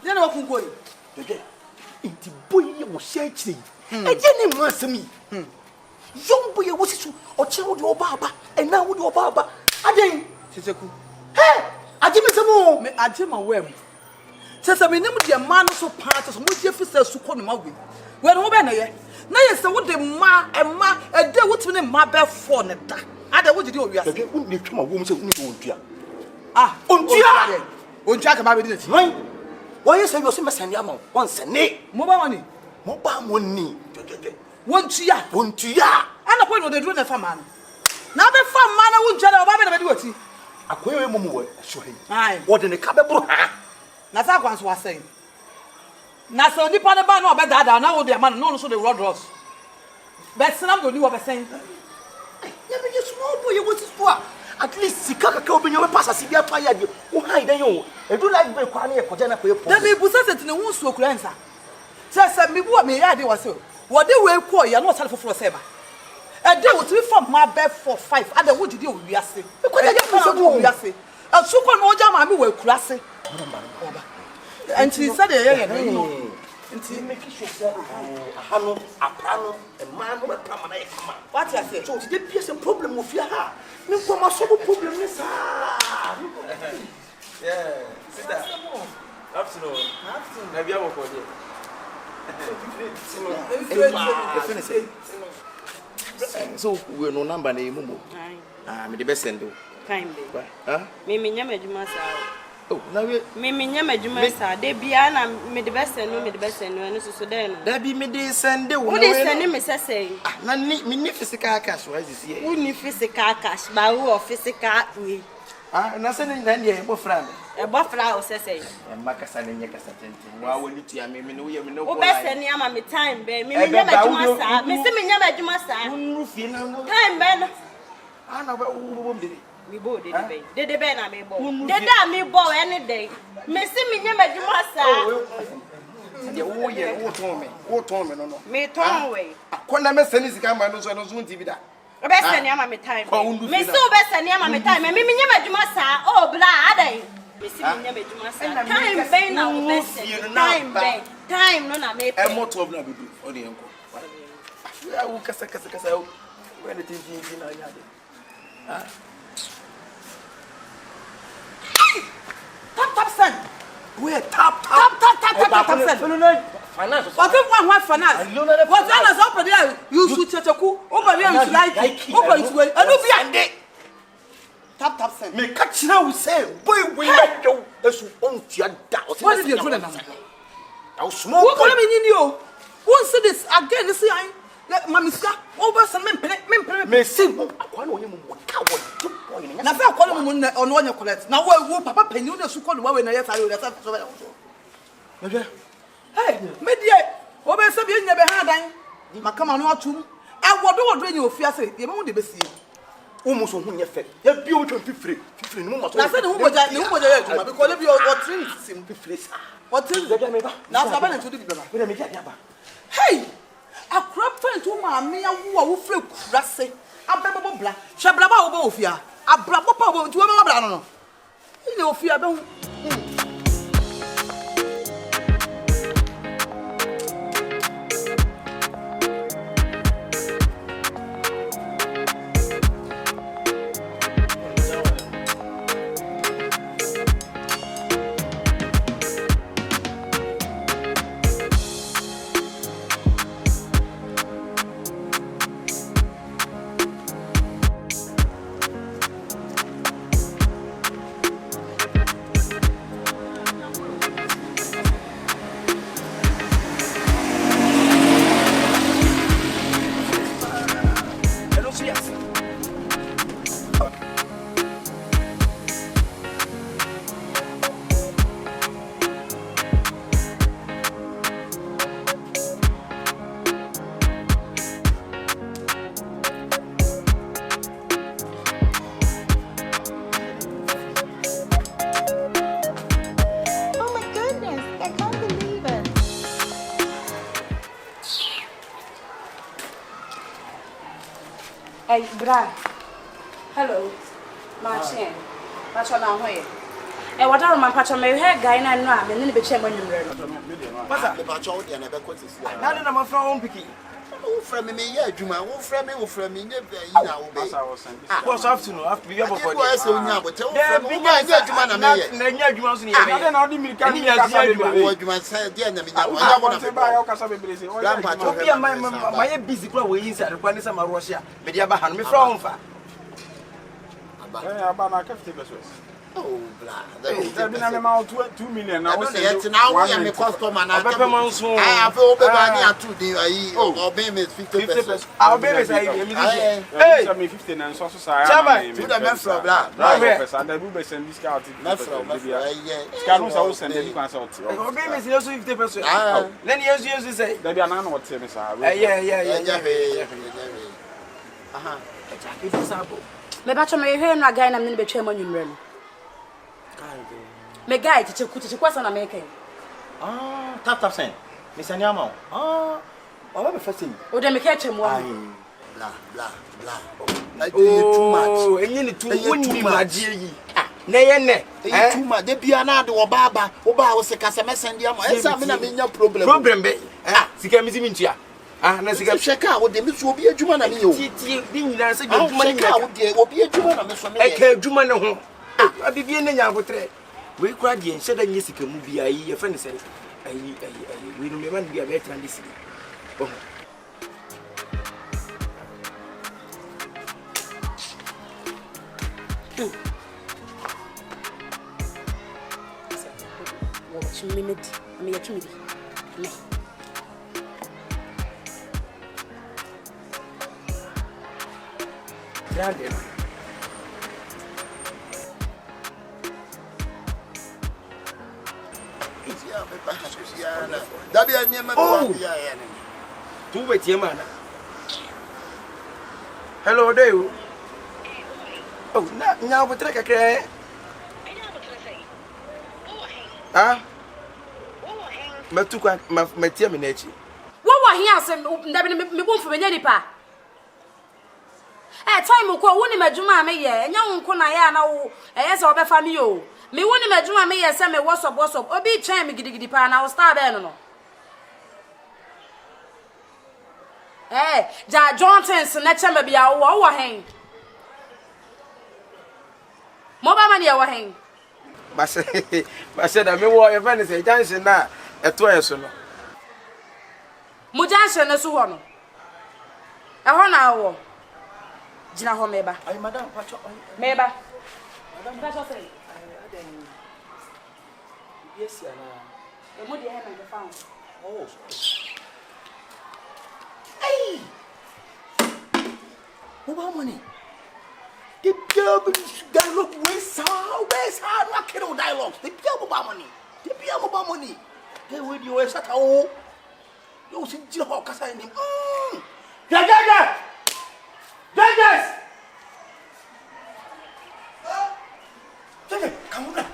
Then what can go? Inti boy was shaking. A jenny massamy. Young boy was to or child your baba, and now would your baba. Again, Sisaku. Hey, I give me some more. I give my web. Says I mean, your man so part of what you feel so called my way. When over there, now you say what the ma and ma, and there what's been my best for that. I don't want to do it. You wouldn't need to my woman to Ah, on Jack about it. Mine. Why is your simmer send yam once a nay? Mobile money. Mobile money. 1 year. 1 year. And a point of the doing a farm man. Now the farm man, I won't tell about it. A queer momo, show him. Aye, What in the cabin? Nazakans was saying. Nasa ni pana ba no be dada na wo de man no so the road ross. But Sam do ni wo be saying. Ya be small boy you want to at least sikaka ka obenyo be pass asibia pa ya de wo han dan yo e do like be kwa na e koja na ko e po. Da me busa setine wo su okura nsa. Se me bu me ya de was wo de we ko ya no sale foforo se ba. E de wo to from my bed for 5 ada wo didi o wiase. E ko de ya wo wiase. E su ko no oja ma me we kura se. And she said, Until make sure a hano, a pano, a man with a permanent command. What I say? So, the piece and problem with your heart. No, for my soul problem is yeah, sit down. Afternoon. Have you ever called it? So, we're no number name. I'm the best sender. Kind of. Mimi nyama juma sa. Oh, now we. Mimi nyama juma sa. De bia na me the best no me the best no no so den. That be me de send the wo de send me say. Na ni physical cash why is here? Wo ni physical cash ba wo physical we. Na send na dey bo fra me. E bo fra o say. E makasa na nya kasa tenten. Wa wo ni tua me no ye me no. Wo be send ama me time be. Mimi nyama juma sa. Me se me nyama juma sa. Unu fie na no. Time be no. Ana ba wo bom de. Me bo de be. De be na me bo. De da me bo any day. Me se me nyama juma sa. De wo ye wo ton me no. Me ton we. Akona me send sika ma no so TV da. Be send ama me time. Me so be send ama me time. Me nyama juma sa. Oh bla adai. Me se me nyama juma sa. Time be na wo be send. Time be. Time no na me. E moto of na be do. O de enko. Ya wo kasa when the TV na nya de. Tap son. Where tap. Son. Finance. What if one finance? What else up there? You shoot Kyekyeku. Over there you like. Over it way. And you be ande. Tap son. Me catch now say boy we make you eso on tia da. What did you do now? Now small. Who call me in you? Who see this again? This I. Mami ska over some men me say akwa na onye mu ka wo do boy ni na fa akwa mu na ono onye correct na wo papa panyu na su call we na yes ayo that so be hey me die wo be se bi nya be ha dan makama no atum e wodo nya ofiase ye me de be sie wo mu so hu nya fe ya bi o twa fifire ni mu ma so na se ne hu boja ya tuma because bi o train sim fifire sa o train da me ba na sa ba na tudu bi ba me me dia ba hey akura pent wo ma me ya wo a wo fre kurase abebo bla hwebra ba wo ba ofia abrabo pa wo nti wo ma bla no ile ofia be hu Hey, Bra. Hello. Machine. What's on our way? what are my patch on my hair guy and I'm in the chamber. Masa me ba cho de na be kwete si. Na de na ma fra won piki. Wo fra me ya adwuma, wo fra me nya ba yi na wo be. What's afternoon? After we have for. Wo ase onya abote wo fra me nya adwuma na me ye. Na nya adwuma so ne ye. Na de na odi milika ni kasa bebre. Wo adwuma sai de na me nya. Onya ko na be ba ya kasa bebre se. Obi am my busy kwa we inside kwa ni sama Russia. Me dia ba ha no me fra won fa. Aba na 50 pesos. Oh, blah. That be na me ma 2 million na. I don't yet now we am customer na. I have over by 2 day ayi. Obey me 50 pesos. I'll be say me Hey, me 50 na so so say. To the man from blah. No person that do be send discount. Not from Scan no so send the can sort. Obey me say 50 pesos. Then you say that be na what say me say. Yeah. Aha. It is able. Me batch me here na guy na me be twem anwumre no. Me guy tiche kwasa na make. Tap sen. Me send am. Oba be fasting. O de me ka twem wa. Blah. Too much. Enye ni too woni magie yi. Na ye ne. Too much. De bia na de oba wo se kasa me send am. Esa me na me nya problem. Problem be. Sika mi si mintua. Na sika hweka wo de me so obi adwuma na me yo. Ti bi nyina se adwuma ni hweka wo de obi adwuma na me so me. Eka adwuma ne ho. Abibie ne nya abotre. We kura de ense da nye sika mu bia yi ye fa ne se ayi we no me man bia be tran de sika. Oh. Watch me me ya tumi di. Me. Grande. Dabi anyema bi ya ya ne. Tu betie mana. Hello there. Oh, na nya obotre kakre. Metu kwa metie me na echi. Wo wa hia se ndabi me bomfu me nya nipa. Time ko woni madwuma me ye nya wonko na ya na wo se obefa me yo me woni madwuma me ye se me wosob obi twen me gidigidi pa na wo star be no ja Johnsons na chema bia wo hen mo ba man ye wo hen Ba se da me wo e fa ne se jansen na eto yeso no mo jansen na so ho no e ho na wo Jina ho meba. Ay madam pacho. Meba. Madam pacho say. Yes ya na. E mo de he na the found. Oh. Hey. Mobile money. The girl dialogue where's how no kid dialogue. The mobile money. The mobile money. They with you is at all. You see Jiho kasa ni. Jaja. Dennis! Come on.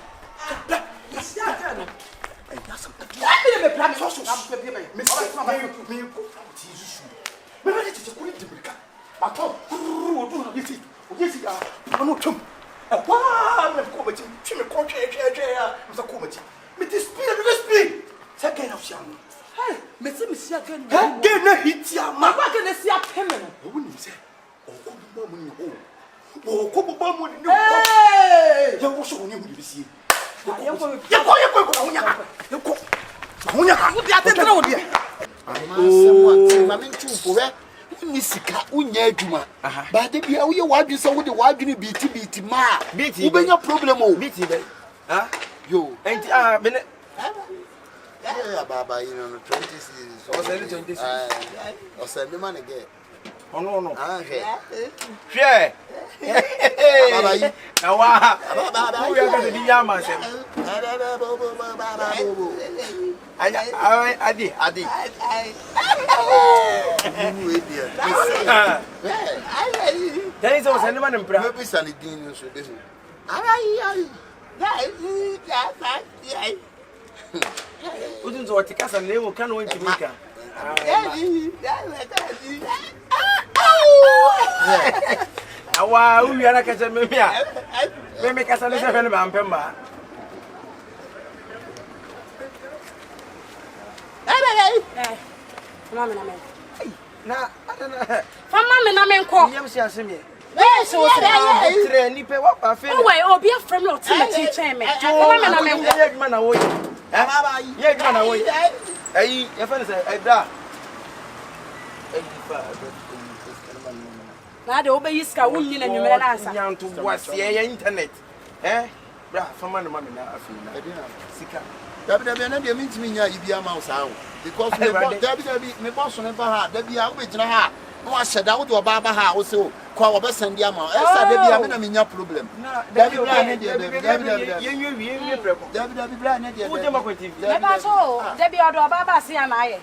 But the be we wadwi so with the wadwi beat ma. You be your problem o. Beat be. Ah? Yo. Enti me Yeah, baba, you know 20 series. O send 20 series. O send the man again. Oh no. Ah, Share. Baba yi. Awa. We are going to be yama sem. Adi. There is also anyone in prayer. Maybe Salidin so this. Udun zo tikasa leo kana wenti mika. Awa, uwi ana kacha memia. Meme kasa lesa fene ba mpemba. Mama na men. Na Mama me na men ko. Yam si asemi. So Tre ni pe wa pa fe. Oh wait, obi afra me o ti me chichen me. Mama me na men ko. Ye adwuma na wo yi. Baba yi. Ye adwuma na wo yi. Ayi, ye fa ne say ebra. Ayi fa. Na de obe yiska wunni na nwumere na ansa. Nyanto boase ye internet. Bra, fama no mama na afi na. Sika. Dabi na de mintimi nya ibi ama usa because me boss no ba ha dabi a wo be gina ha no ahyeda wo de oba ba ha wo se o kwa wo be send ama esa dabi a me na menya problem dabi bra ne de dabi ye preko dabi bra ne de wo je mako TV Me ba so dabi odo oba ba se ya na aye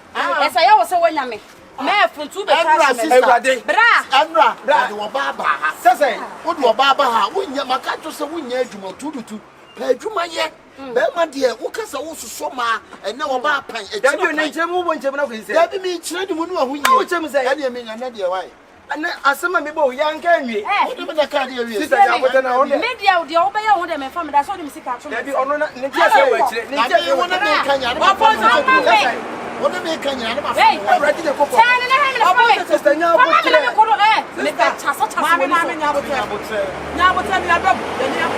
esa ye wo se wonya me me funtu be trust me bra de oba ba ha sese wo de oba ba ha wo nya maka to se wo nya adwuma tudutu pa adwuma ye be ma de wo kasa wo soso ma ene wo ba pan e dabi ne nche mu bo nche na ko ise dabi mi kire de mu no ahu yi wo che mu se ya de me nya na de why ana asema me bo ya nka nwie wo de me na ka de wie sister ya bote na on media o de oba ye ho de me fam da so de me sika to dabi ono na ne tia se wa kire ne tia se wo na me ka nya wa po so ma wo na me ka nya na ba hey already de kokko tane na he me na fam sister nya bo me na ko do me ka chasa Mama nya botre ni ababu nya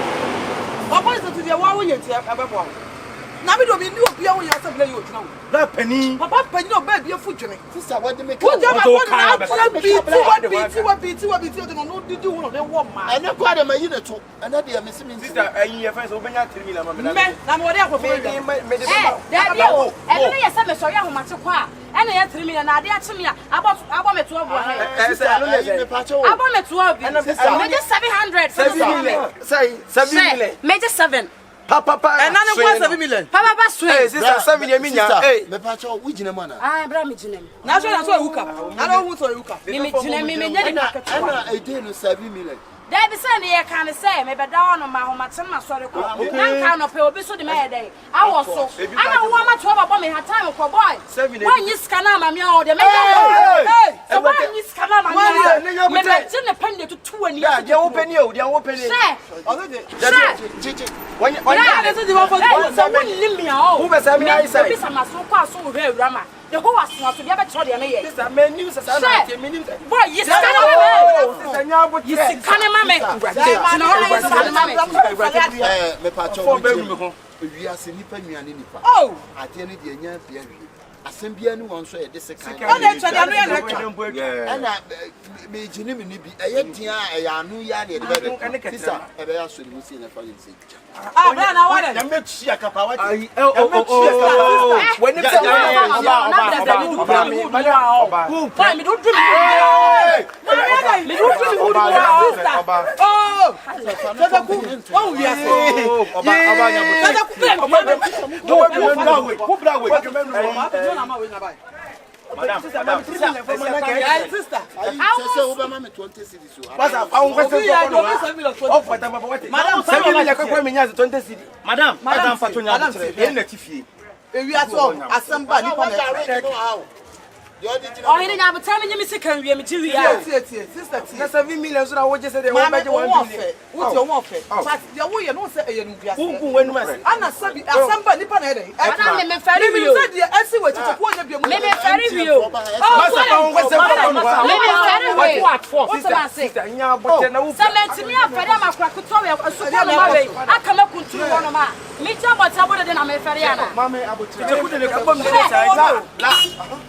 obo so to de wa wo yenti ababu na me do mi ni obi a wo ya sabla yo tuna wo da pani papa pani no ba bia fu dwene sister what de me ka wo je ma ko na biti o de no didi wo no de wo ma ene kwa de ma yi ne to ene de me si mi sister ayi ye fa so obenya 3 million ma me na mo de akofo me de da bi o e me ye se me so ye ahomate kwa ene ye 3 million na ade a chimi a abo me to obo he sister no me pa cho abo me to obi me just 700 7 million me just 7 papa na ne kwa 7 million papa ba sweet eh sister 7 million mi nya eh me pa cho wo gina ma na bra me gina na so ewuka na no hu so ewuka me gina me nya de market ana e dey no 7 million da bi se ne ye kan se me be da ono ma ahomate ma sori ko na kan no pe obi so de me ye dey awo so ana wo ma to ba me ha time ko boy wan yi skana ma me o de me so wan yi skana ma me me gina pende to tuani ya je wo peni o de wo peni chichi wanya na so di wo fo so won limia o who be say me I say bi sa ma so kwa so wo Awurama de ho waso so bia be cho de me ye sister me new sister na te me new boy yi skana ma me sister nya bo yi skana ma me na o yi skana ma me me pa cho wo wi ase nipa nuane nipa ade ne de nya bia wi asem bia ni won so ye de sekan o de twa de anu ya na twa ana me gine me ni bi eye dia eya anu ya de be sister e be ya so ni musi na fa yin se bra na wa de ya me chi akapa wa ai when it Madam, sister. Sister, Obama me 20 cities. What's up? I want to off for them. Madam, 7 million kwa menya 20 cities. Madam, madam fatonya. Madam, na tifie. Ewi aso asamba nipa na. Oh, he didn't have time in me second we me sister. Na 7 million so na wo je say dey wo beje 1 million. What you want fair? But the way you know say e nu biase. Kunku wenu mas. Ana sabi asamba nipa na dey. Madam me ferry you. Me say the esi we tete ko nya biamu. Me ferry you. Masa pa won se fa me ferry you. What for? What am I say? Nya bote na wo. Cement me afere amakwa kuto we asuko no ma we. Aka me kuntu wono ma. Me cha bote abode de na me ferry ana. Mama abote. Te ku de ne ka bom de sai. La.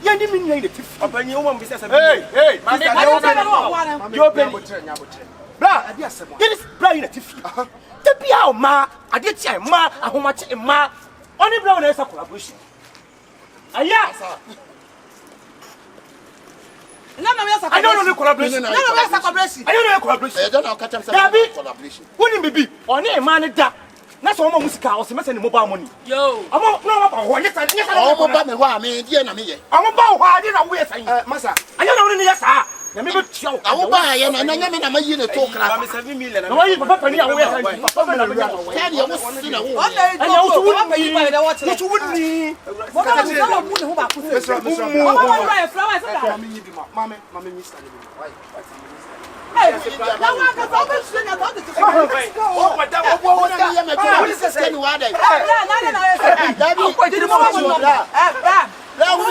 Ye ni mi nya Openye woman be say hey you open bra this bra in a tifi te bia o ma ade ti ma ahomache ma oni bra na esa collaboration aya na me esa I don't know collaboration na me esa collaboration I don't know collaboration I don't know catch am collaboration woni bibi oni ma ne da na so mo musika o se mese ni mobile money yo amo no ba ho nyesa o mo ba me ho a me die na me ye amo ba ho a die na wo ye san masa anya na woni ne yesa na me be tiawo awo ba ye na nya me na ma yi ne to kra ba me 7 million na wo yi papa pani a wo ye san papa me na be ya de wo si na wo anya wo so woni ba de watch wo so woni mo ba mo so mu ne ho ba ko se mo ba mo ra flower se da mama yi bi mama minister ni bi why na wa ka so be su nya to de oh madam wo na ye me to ni wa dai na dabi ko di mo mo no bra la wo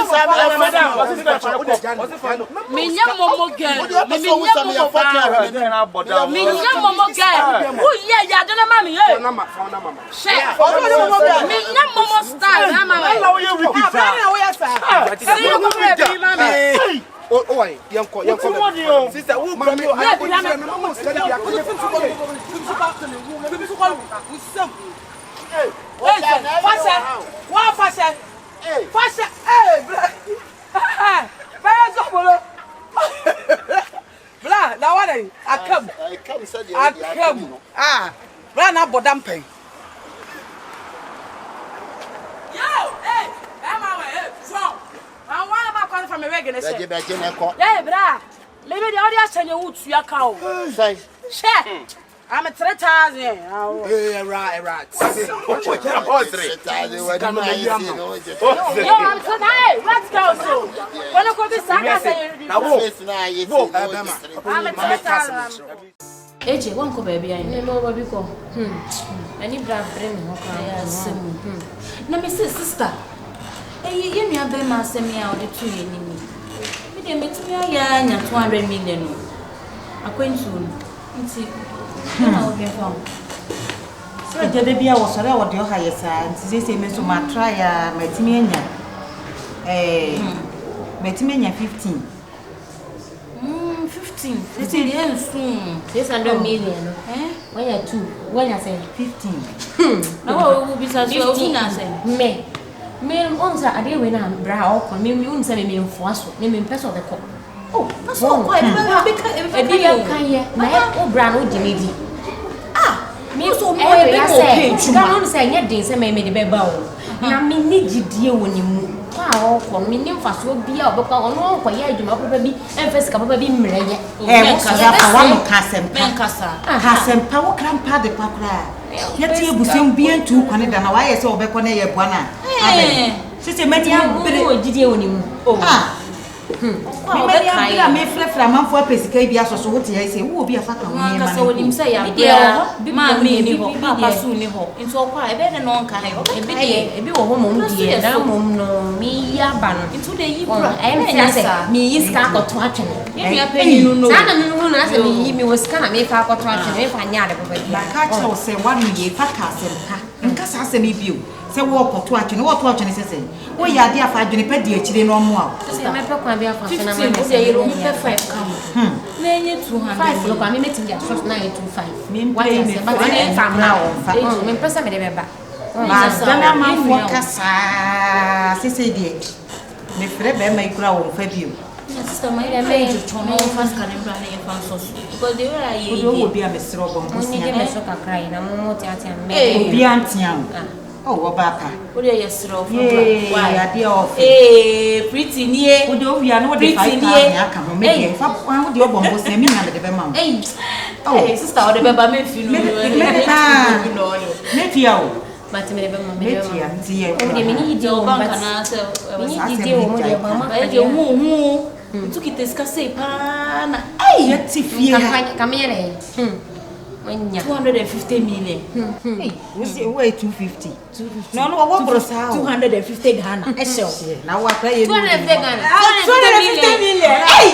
Sister, who come here? Sobolo. Blah, now what I come. Ah, blah, now bodam pay. Yo, hey, I'm so. I want my calling from a regular. Yeah, bra. Maybe the audience send you to your cow. Say, Share. I'm a 3,000. Hey, right. Yo, I'm so hey, let's go. So, when I go to Saga, I'm a 3,000. Eje, one ko baby I know baby ko. Any bra bring mo ka ya sem. Na me sister. Eh, you nua be ma sem ya o de tu ye ni mi. Me de metumi ya nya 200 million no. Akwantu no. Nti na o be fam. So je de bia wo sore wo de o ha yesa. Nti se me so ma try ya matimi anya. Matimi anya 15. 15. This is soon. 600 million. When you 2, when you say 15. Now we will be so me onza ade we na bra okon me unsa me mfoaso me mpeso de ko. Oh, that's all quite e kan ye na o bra no di medi. Ah, me so mo e be mo page ma. Don't say nye din say me de be ba o. Na me ni gidie woni mu. Kwa okon me nim faso bia obekwa ono okwa ye adwuma papa bi emfesi ka papa bi mreye. Mo kasa pa wa mo kasem pa. Kasa. Kasem pa wo krampa de kwakra. Yeti ebusem bia ntu kwane da na wa ye se obekwa na ye bua na. Sisi mani ambere o gidie woni mu. Ah. Mani ambere me frefra manfo apesika bi asoso wote ya se wo bi afaka wo ni ma. Kasa woni mse ya bia ma me ni ho papa su ni ho. Nti okwa ebe de no nka he. Ebi wo ho mom die na mom no mi ya ba no. Nti de yi bra. Me say mi yi ska akoto atwene. Ye nua pani no. Sa na no na say mi yi mi wo ska na me fa akoto atwene me fa nya de papa bi. Ba ka che o se wa no ye fa ka sempa. Nka sa se mi bio. Se wo koto atwene wo to atwene sese. Wo ya de afa adwene pa di akire no mo a. Se me pe kwa bi afa so na ma. O de yero pe 5 kam. Na enye 200. 5 lo kwa me metim dia so na 25. Me play me but me fam na o fa. Me pesa me de be ba. Ba dana ma fo kasa sese die. Me frɛ be mai kura wo fa bio. Sister my de me chono fast kan bra na fan so. Because they were ye. Odo obi a me sro bo mo sia. Ni de me so kakra na mo ti atia me. Obi antia. Oh, wo ba ka. Wo de ye sro fo. Why ade off. Pretty nie. Odo wi ana wo de 5,000 aka mo me de fa wo de obo mo se mi na de be ma. Oh, sister wo de be ba me fi no. Me tia o. But me de be ma me de tia tie. O de me ni di o ba kana se. Me ni di o mo de ba ma. E de hu. Tu ki te ska se pa na. Ai, ya ti fie. Ka me re. 250 million. Hey, we say why 250? No, what gross how? 250 Ghana. Esho. Now what pay 250 Ghana. 250 million. Hey,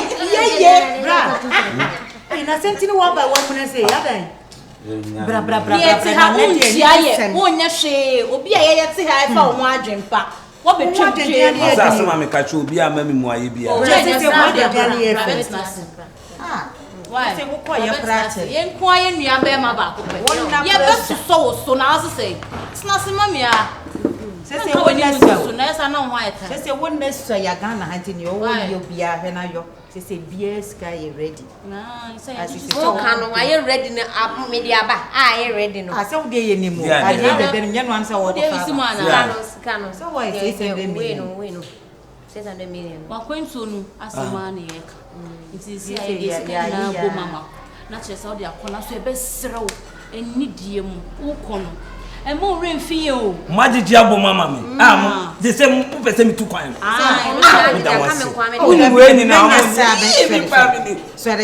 yeah. Bra. Hey, na sentini one by one when say, ya bra. Yeti ha untia ye. Wonya hwe. Obi a ye yeti ha fa wo adwempa. Wo betwe twe. Asa ma me ka twe obi a ma me mu aye bia. Why? Say wo ye prate. Yen kwa ye nua be ma ba ko pe. Ye be so na ase say. Sna se mami a. Say wo na so. Na esa na ho ayeta. Say wo na so ya Ghana hanti ni wo ye obi a hwe na yo. Say BS ka ye ready. Na say o kanu aye ready na me dia ba. Aye ready no. Ase wo de ye ni mu. Ade de dem nya no ansa wo fa. Kanu. So why say we no. 600 million. Wa kwentu no asema na ye ka. It is ya go mama. Na chese o de akona so e be serew enidie mu ukono. E mo remfi ye o. Majiji abo mama me. Mo de se mo pese mi tu kwan. Uni we ni na mo.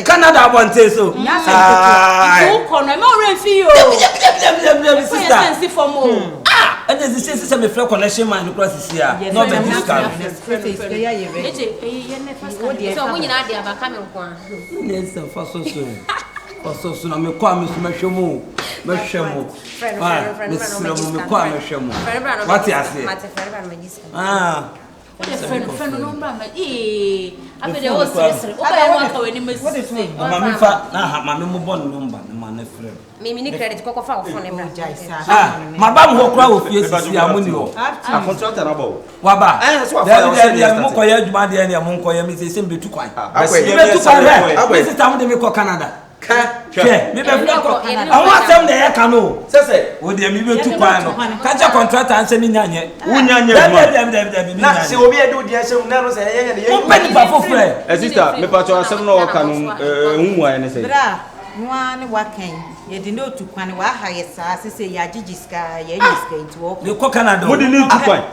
Canada abonte so. Ukono e mo remfi ye o. Sister. Sense for mo. And there's this a friend connection man across the sea. Not a discount. So when you are there, I'm coming one. Yes, for so soon. For so soon, I'm a quam, Mr. Mo. What's your ah, friend, no, I mean, all seriously. Mamma, born number, my friend. Maybe credit cocoa for him. My bam will cry with you. I'm contractable. Waba, I'm more quiet, my dear, and I'm quiet, Mrs. Simply too quiet. I was time to make Canada. Maybe I want them there, canoe. Say, would they be too quiet? Catch a contract and send me Nanya. She will be a good yes, never say, penny for friend. As sister, me patch 7 or canoe, and say, one walking. You didn't know to Quanwa highest as say Yajiska, Yajiska to walk. You cook Canada. What do you need to find?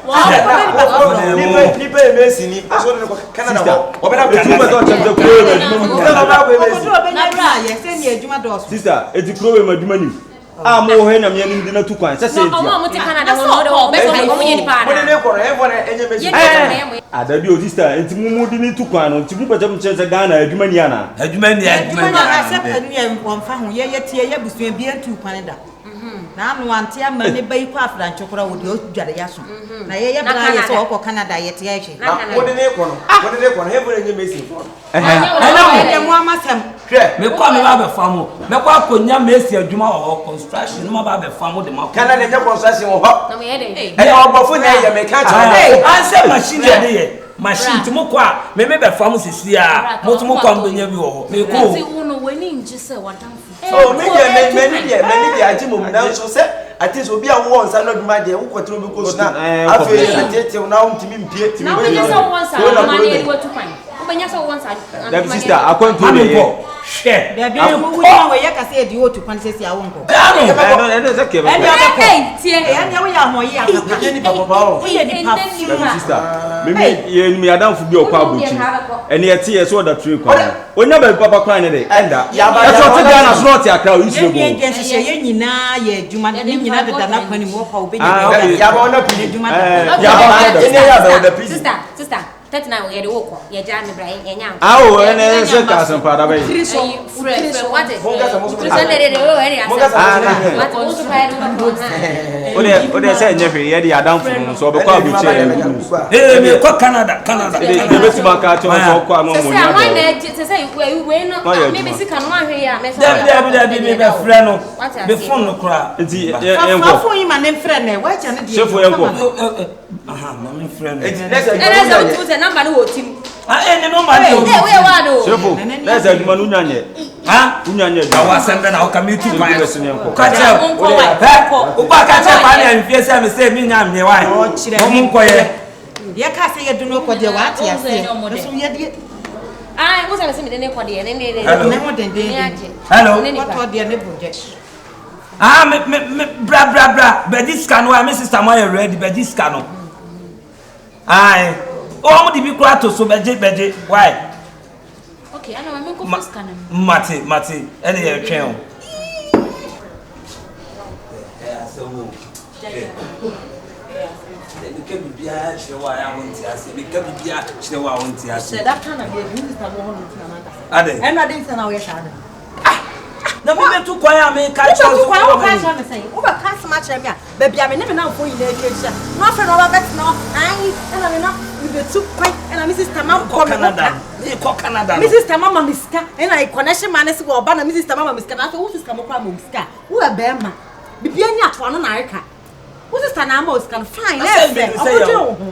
Sister, it's a crow in my money. I'm more hen and yanning dinner to coin. Say, I don't know, sister, it's more than 2 coin to be put up chance a Ghana, a Jumaniana. A Jumaniana, one found yet here between beer to Canada. Now, one tear money by craft and chocolate with your Jadayason. I saw Canada yet. What did they want? What did they want? Heaven missing for? I know, one must have. Me kwa me ba famo me kwa konya mesi adwuma wo construction no ba famo de ma Canada dey construction wo ho na me dey e obofo na ye me ka cha an say machine dey machine timo kwa me be famo sisi a mo timo kwa mbenya bi wo me ko ti uno weni nji se wadanfu so me dey ajimo na so say ati so bi a wo nsa no duma dey wo kwotro bi ko so na afi atete na untimi mpie timi na we so once a man dey wo tupan ubenya so once a that sister akwantu dey share there be we can say the to quantity a wonko no say ke ba tie and we are more here papa ni papa we ni papa sister me me adamfu bi okwa abuchi ene ye tie so da tree kwa onya ba papa kwa ne dey enda ya ba so te na slot akra o isle go ye gense ye nyina ye djuma ni nyina deda na kwani mo kwa obenya ya ba ona pili djuma ya ba ona pili sister 39 we dey work ye ja me bra ye nya awo ene se ka san pada ba yi what is ode say nyefe ye dey adamfu no so be kwa abuchi me kwa Canada dey be tuma ka to so kwa mo mo nya say we no maybe sika no ahwe ya me say me be friend no be phone no kra nti enko phone yi ma ne friend e wa cha ne dey chefo enko aha my friend let's number no team any number no we wa do chefo let's aduma no nyanye ha unyanye da wa sembe na o ka me tu pa enko ka cha o ba ka cha pa na mfie se me say me nya me wa o mu nkoye ye ka se ye du no ko de wa ati ase so ye de ah mo se me de ne ko de ne hello what to de ne boje ah me bra be this can why my sister my ready be this can ai o mo di bi kura to so beje why okay ana me ko first can mate ene ye twen o ke bibia chwa ya wonti ase be ke bibia chwa wonti ase se da kana be minister mo hono tina manga ade ena dey sana we shade na me be tu kwa ya me ka chwa so kwa ka chwa me say wo ba ka sama kire me a ba bia me ne me na fo yi na etia no fe no ba bet no ai ena me na we be tu kwa ena me sister ma ko Canada me sister mama miska ena I connection man se wo ba na me sister mama miska na so wo sister mo kwa mo miska wo be ma bibia ni atwa no na reka wo sister na ma can fine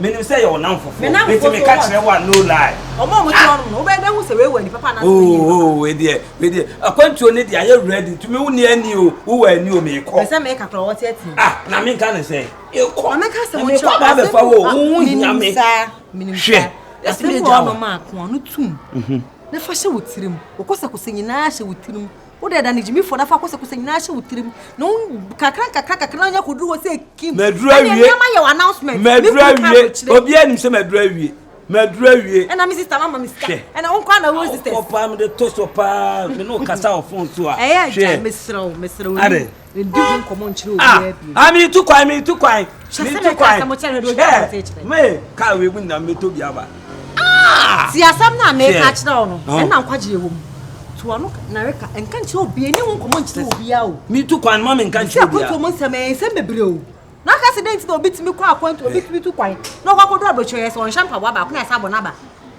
me say you now for me catch one no lie omo mo ti onu no be hu se we wani papa na we there akwantu ne dia you ready to me wu ni ani o wo wani o me ko me say me ka kro what yet na me kan say e ko na ka se mo chi ba be fa wo wu nya me hwe ase me ja no ma ko no tum na fa hye wotirim okosa kosenyina hye wotirim wo de da ne jimi fo na fa kosa kosenyina hye wotirim no kakra nya koduru wo se kim medura wie ma ye announcement medura wie obi anim se medura wie Madrewie. And I'm sister mama mister. And I won't call her sister. Papa me the toast of pa me no kasa of phone so a. Eh, Mr. Ade. We do come on through. I mean to kwai me to kwai. Me ka we win na me to biaba. See asam na me catch down no. And na kwaje wo. To ano na reka enka nche obi eni won come on through obia o. Me to kwai mama enka nche obia. Se ko mo nsem bebre o. Na accident na obi timi kwa akwanto obi timi to kwai. Na kwa kodo abocho yes on champa wa ba ko na sabo na ba.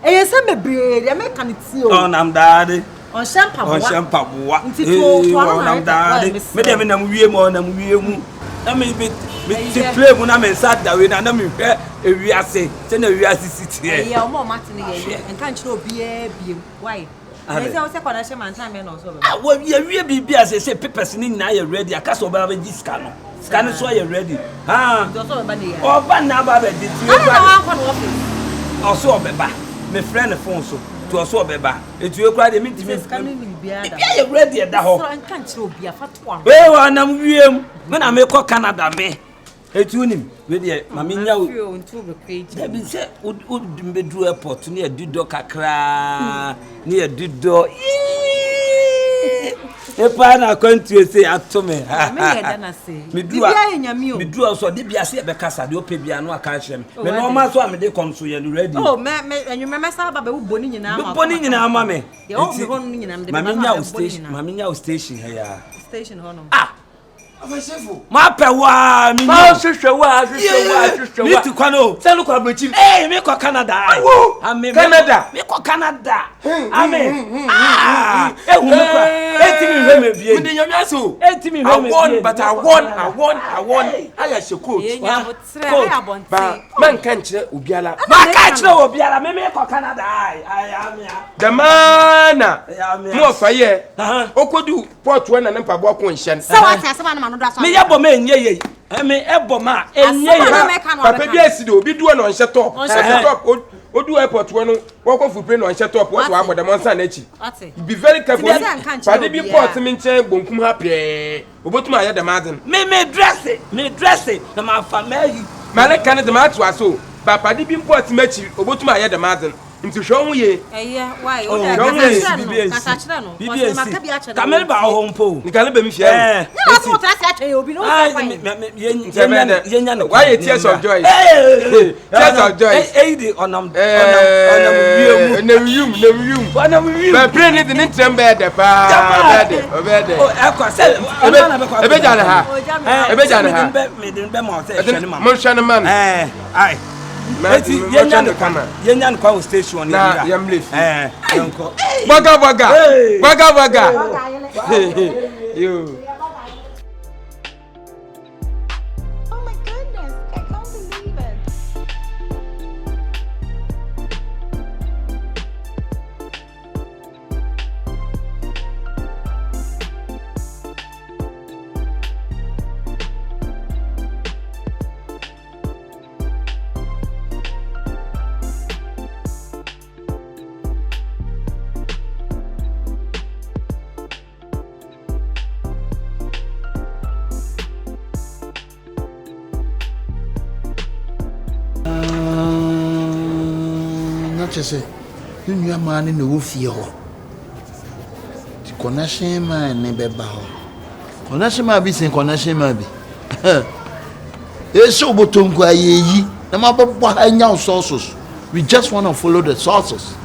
Eh nsem bebre de me kan ti o. Oh nam daade. On champa wa. On champa wa. Nti to ano na daade. Me de me nam wie mo na wie mu. Na me ti play mu na me sad da we na me hwe ewiase. Se na ewiase city e. Eh o mo mate ne ye. Enka nche obi e biem. Why? Ese o se kwana she man time na so be. Ah, we wie bibia say papers ni na you ready. Akaso ba be jiska no. Scan so you ready. Ah. Oba na ba be di ti o. Also obeba. Me friend phone so. To also obeba. Etu ekura de mitimi. Scan ni bia da. Bia you ready da ho. So enka nche obi afa to am. We wa nam wiem. Me na me ko Canada me. Etu nim. We de ma me nya o. Da bi se o mbedru airport ni adido kakra. Ni adido. Epa na country say atome. Me ye da na say. Bibia enyame o. Me dua so de bia se e be kasa de ope bia no aka hyem. Me no ma so am de kom so ye ready. Oh me enyume me sa ba be boni nyina ma. Boni nyina ma me. Ye o me hon nyina me de. Ma me nya o station he ya. Station ho no. Ah. Ma pe wa mi. Ma hwehwe. Me tu kwano. Se lo kwa brechi. Eh, me ko Canada. Canada. Me ko Canada. Amen. Ah. Ehu me kwa. Etimi hwe me bie. Me de nyame aso. Etimi hwe me bie. But I won. Aya she coach. Ye nya botre aya bonti. Man kan kire obiala. Ma ka kire obiala. Me ko Canada. Ai amia. The man. Mo fa ye. Okodu port we na nempa bo ko nhye. Se wa ta se ma na me yebo me enye ye me ebo ma enye ye papa bi aside obi duo no nhye top odu airport we no woko fupe no nhye top what wa bodem onsa na echi be very careful pade bi port me nche bonkum ha pe obotuma aye dem aden me dress na ma family male kan de ma to aso papa de bi port mechi obotuma aye dem aden nti hwo hu ye why o da kasa chira no kamel ba ho mpo nikale be mi fie na so tra se atwe obi no yenya no why tears of joy tears of joy di onam wium ba brain ni de trembe de pa obede o ekwa se ebe jane ha me de be mo se hwe ni mama mo hwe ni man ai eti yenya no kwa station na yam leaf yanko baga yo say you new man in the fie ho the connection man ne be ba ho connection man be sin connection man be e so botonku ayeyi na ma bobo anya sources we just want to follow the sources.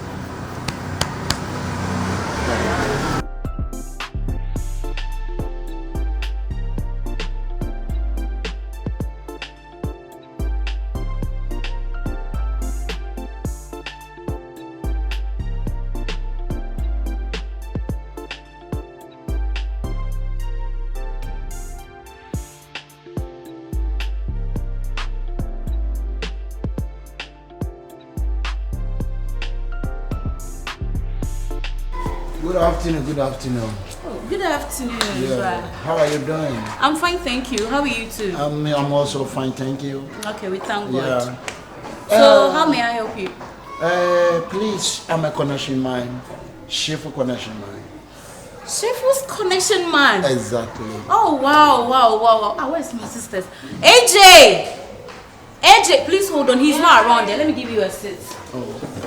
Good afternoon. Oh, good afternoon. Yeah. How are you doing? I'm fine, thank you. How are you too? I'm also fine, thank you. Okay, we thank God. Yeah. So, how may I help you? Please, I'm a connection man. Shifu connection man. Shifu's connection man? Exactly. Oh, wow. Ah, where's my sisters? AJ! AJ, please hold on. He's not around there. Let me give you a seat. Oh.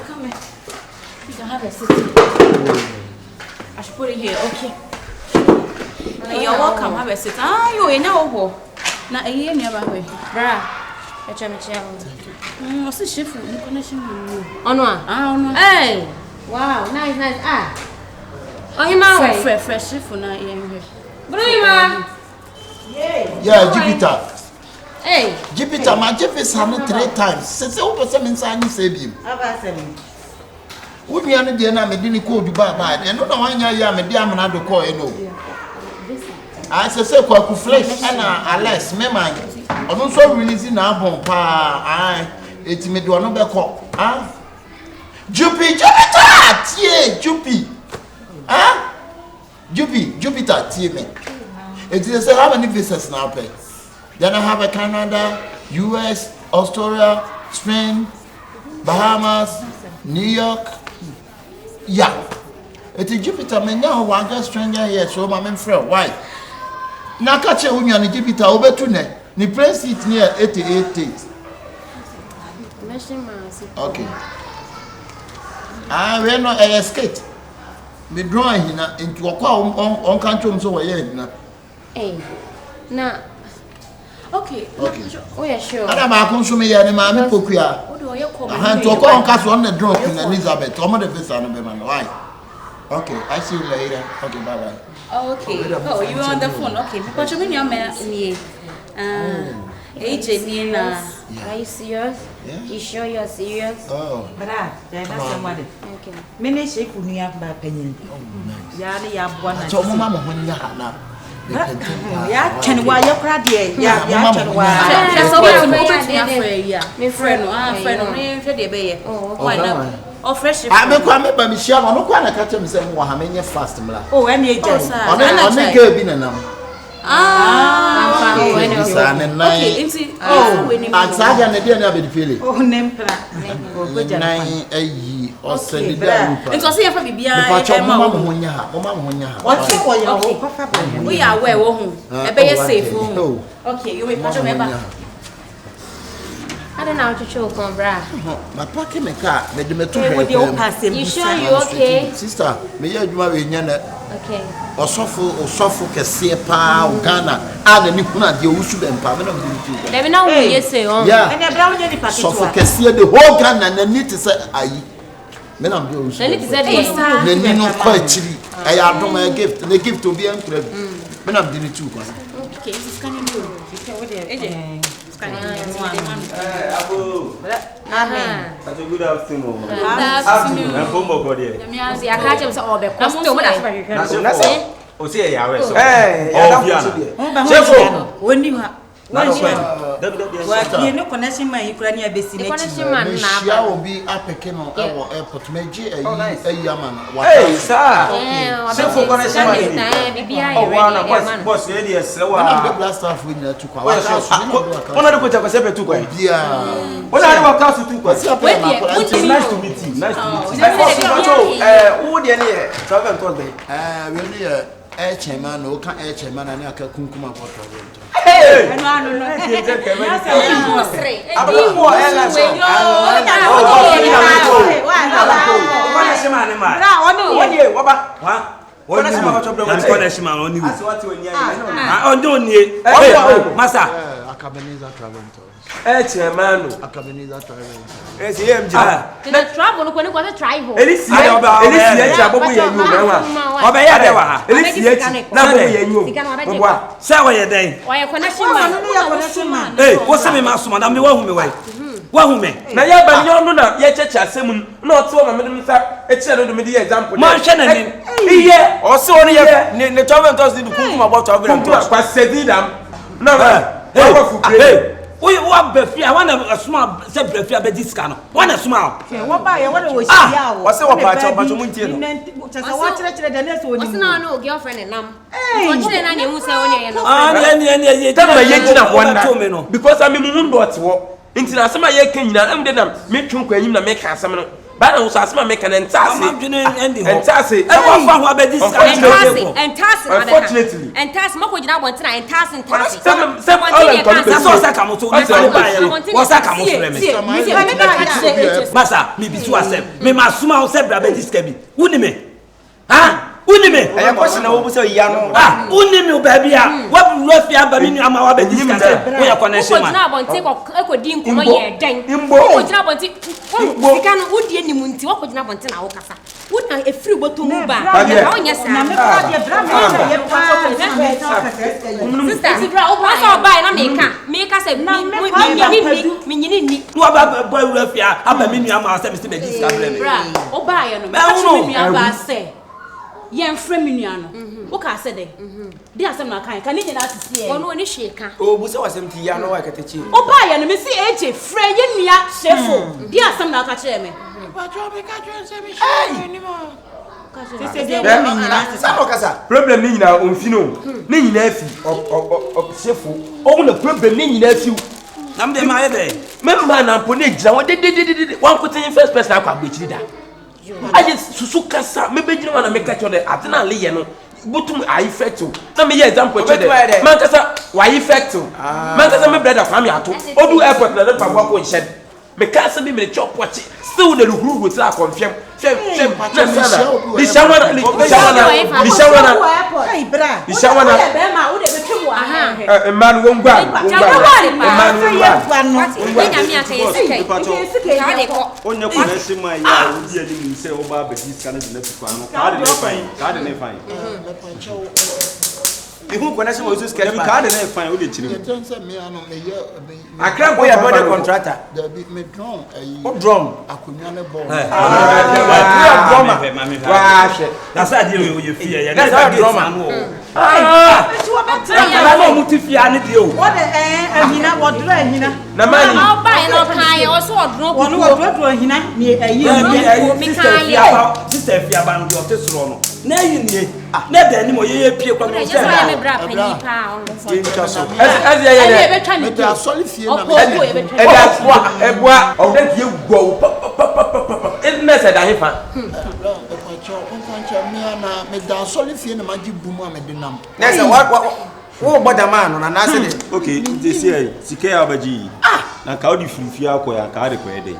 Come here. You can have a seat. I should put it here. Okay. Hey, you're welcome. Have a seat. Ah, you ain't now. Now, you never way. Bra. What's the chef? You connection with you. On one. Ah, on one. Hey. Wow, nice. Ah. Oh, you my fresh chef for now. Brima. Yeah, Jupiter. Hey. Jupiter, my Jeff is 3 times. Since I was inside, you save him. Would you under the name of Dini called you by and not one year, my dear man, to call you. I say, Quaku flesh and alas, me man. I'm also releasing our bomb. It's me do another call. Ah, Jupiter, yeah, Jupiter. Ah, Jupiter, me. It is how many visitors now pay. Then I have a Canada, US, Australia, Spain, Bahamas, New York. Yeah. It is Jupiter, me now one girl stranger here, so my main friend. Why? Now catch a woman in Jupiter over to net. The place it near 88 days. Okay. I will not escape. Me drawing into a car on country so I Hey. Nah. Okay. Oh, yeah, sure. I am a consumer and my pokia. What do you call me? I had to go on cast on the drunk in Elizabeth. Tom of the face on the man. Why? Okay, I see you later. Okay, bye bye. Okay. Oh, you are on the phone. Okay. Because you mean your man. AJ Nina. Are you serious? Yeah. You sure you're serious? Oh. Bra, that's somebody. Okay. Many shape we have by penny. Yali ya bwana. So mama when you have now. Ya can why you cry dear. Ya can why. That's all my friend. Oh, why not? Oh, fresh. I make one by Michelle. I'm not going to catch him saying, "Well, how many fast?" Oh, and you just on the girl being a number. Okay, oh, and Saga and the dinner be the feeling. Oh, name plan. Or send it down. It was here for me. We are where a bear safe. Okay, you may remember. I don't know how to choke on bra. My pocket me car, made the metal. You sure you okay? Sister, may you marry Yana? Okay. Or suffer, Cassia, Pa, Ghana, and the Nipuna, the Usu and Pamela. Let me know what you say. Yeah, and a brown suffer Cassia, the whole gun, and the need to say, I. Men of those. Then it is a then you know quite chilly. I have done my gift, and the gift to be unclear. Men of the two. Okay, this is coming through. Amen. That's a good afternoon. Good afternoon. I'm from Bogodia. I can't just all the costume. That's it. Oh, see, I was. Hey, when you have. Well, you know, connection man, you couldn't have been seen. Shia will be up a can on our airport, Meji, a yaman. Hey, sir. Yeah, so for connection, boss, lady, a slow one of the blast off winner to one of the put up a separate two. Yeah. What are you about to do? Nice to meet you. Nice to meet you. Who the near? Travel Thursday. Really, air chairman, no can air chairman, and I can kuma water. Hey! Akabenezer traveling to Akabenezer traveling. Yes, him. The travel, when you got a tribal. Elisi, Hey, what's the mass man? I'm the one who me wait. One me. Now, you have no, yet Chassim, not so. It's a media example. Martian, yeah, or so only the travel does the Kuma about no, hey. We want Buffy. I want a small Buffy about this kind. One a small. What by what was what's the part of Batumintino? Just a watch the next one. What's no girlfriend and them? Because I'm in Mundo. Inti na asema ye kan nyina am de na metwe kwa enyim na me ka asem no. Ba na wo so asema me kan entase. Entase. E wa fa ho abedi ska. Entase. Unfortunately. Entase mako gina bonte na entase. Some all and come. So sa kam so. Wo sa kam so me. Masa me bisu asem. Me masuma ho se bra bedi ska bi. Wuni me. Ha? Unime aya question na wo buso ya no unime babia wa rufi aba mi ama wa be discuss wo ya connection man ko jina bonte ko ekodi nkomo ye den ko jina bonte sika no udi enimu nti wo ko jina bonte na wo kasa wo na efiri boto mu ba na wo nya sa na me pa de bra me ye pa sister sibra wo ba so ba na me ka say mi nyini ni wo ba boy rufi aba mi ama say me se be discuss bra wo ba ya no me ka che mi aba say yen frame nuano wo ka se de di asem na kan ni nyina atisi e wono ni sheka o bu se wasem ti ya no wa katachi o ba ya no me si eje frɛ ye nua shefo di asem na ka kire me ba jo be ka jo se mi shi ni mo se de wo mi nyina sa no kasa Problem ni nyina onfino. Ni nyina afi o shefo. O na problem ni nyina afi. nam de ma ye de Memba na mpo na ejira wo de wan kotin first person akwa gbechiri da. Aje susu kasa mebejira wana meka chode atena le ye no butum I effect o na me ye example chode man kasa why effect o man kasa me brother kwa me ato odu airport na pa kwa ko nshed me kasa bi me chop wachi still na luhuru with la confirm fem di shawana hey bra di shawana be ma wo de betwe wo aha man wongwa man we nya mi aka yesike ka de ko onye ko na shi ma ya odi ani mi se o ba be diska na de na tukwa no ka de ne fine ihu ko na shi mo so skele ba ka de ne fine o de chiri ye ton se me ano me ye akran boy body contractor da bi me drum o drum akunya ne ball wa she na sa de ye fie ye na drama na no mutifia ne de o wo de ahina wo dro ahina na mani o ba ye no kan ye o so odro wo no wo dro ahina ni ayi sister fia ba no de o te soro no na yi nie na da ni mo ye pie kwa no se ya me bra pani pa on ye betwa ni me da solid fie na me e ebua o de ye gwo na se da hefa me da solid fie na maji bumu a me de nam na se wo boda man no na se de okay this year sike ya baji na ka odi frifie akoya ka de ko ede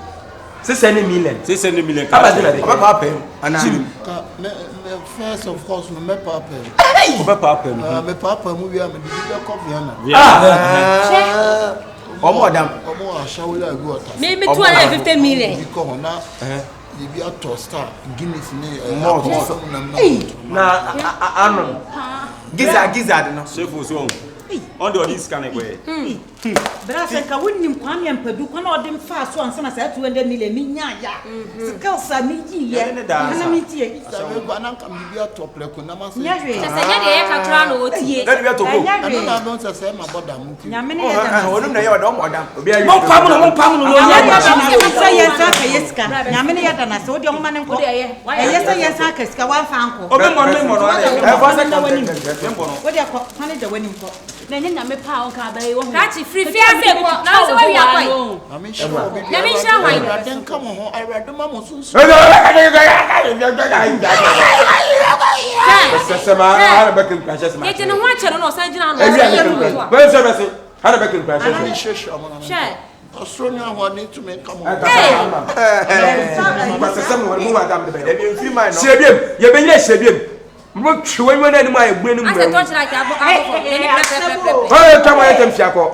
$6 million abadina de ba pay ana ka me first of course no me papa o be papa me papa mu wi a me di be ko viana o mo dam o mo a shawula go ota me 250 million ko na bi a to star Guinness ni na ano giza no chefo so on the this can go bra se ka wonim kwan ya mpadu kwan odem fa so ansa na sa 200 million mi nya ya sika sa mi ji ye na mi ti ye sa we gwa na kam bi a to pleko na ma se nya hwe se nya de ye ka tra no otie na bi a to ko ana na don se ma boda mu ti nya me ne ye da onum na ye do mo dam obi ayi mo pam no sa ye sa ka yeska nya me ne ye da na se odi o ma ne nko ye sa ye sa ka ska wan fa nko o be mo no e fa sa ka woni odi akọ kwan de wani nko na nyanya me pa on ka ba ye wo ka chi free fiase ko na so we ya kwai ami shira obi ya mi shira hwan den kam ho I read ma mo sunsu sema ana bakin crashes ma ye tene ho ache no sa gina no we so be say ana bakin crashes ami shesha mo na she Australia ho ni to me come on ma se sem mo wa dam de be e free mind no sebiem ye be nyina sebiem mo twe wo na ni ma ye gbe ni mo ase to chira ka abo ni o ta mo ye tem fiako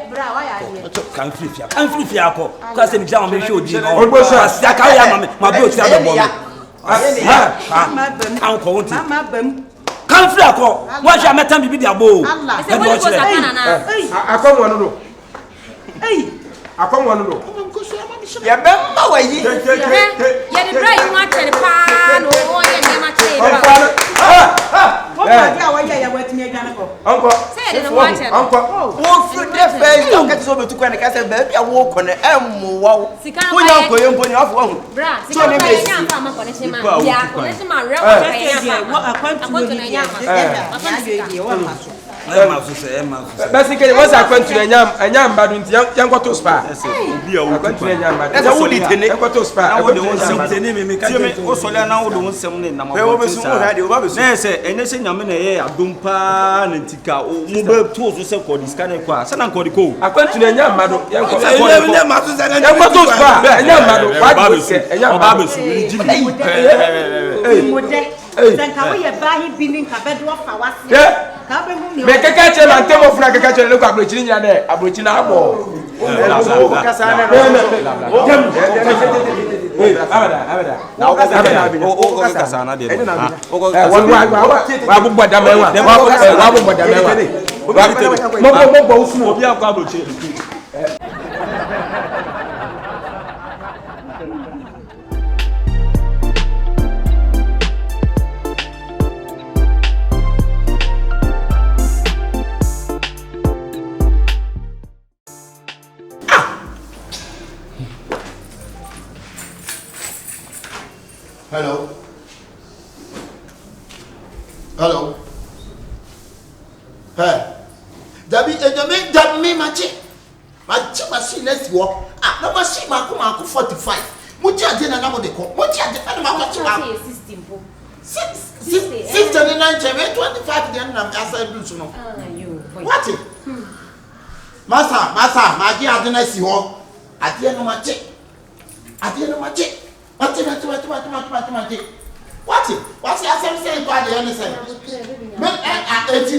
bra wa ya ye kan free fia ko ka se mi ja mo show di no Ogbo so sia ka ya ma bi o ti ado bo mi kan ko won ti mama bam kan free ako wa sha meta bibi di abo ase mo ko sa kana na akomo no do akomo no do ya be ma wa yi ye di bra you want to pa no o ye ne ma che ko ba dia wa ya wa ti me gana ko anko say de no want to anko wo fu de fe you ka so be tu kwa ne ka se be bia wo ko ne emu wa wo nya ko ye mpo ni afu wo bra sika na nya fa ma connection ma ya connection ma re wa ya fa wa akwantu ni ya ya ye wa ma so Basically, what's a country and yam bad into young to spa? Be a country and yam bad. That's what it is. To spa. I wouldn't want something. Also, now don't something. I always say, and they say, Yamina, Dumpa, and Tika, Mubel tools to sell for this kind of class. And I'm called the co. I country and yam bad. Young to spa. And yam bad. Then can we buy him being Cabedwa for us? Make a catch and tell of like a catch and look at Virginia there. A Virginia apple. Hello. Hello. Hey. Dabi machi machine next walk. No machine mako 45. Muti adena na mo de ko. Muti adena na mo ko. System 25 then na asa do so no. What? Masa, maji adena si ho. Ade no machi. What? What's your saying by the other side? I didn't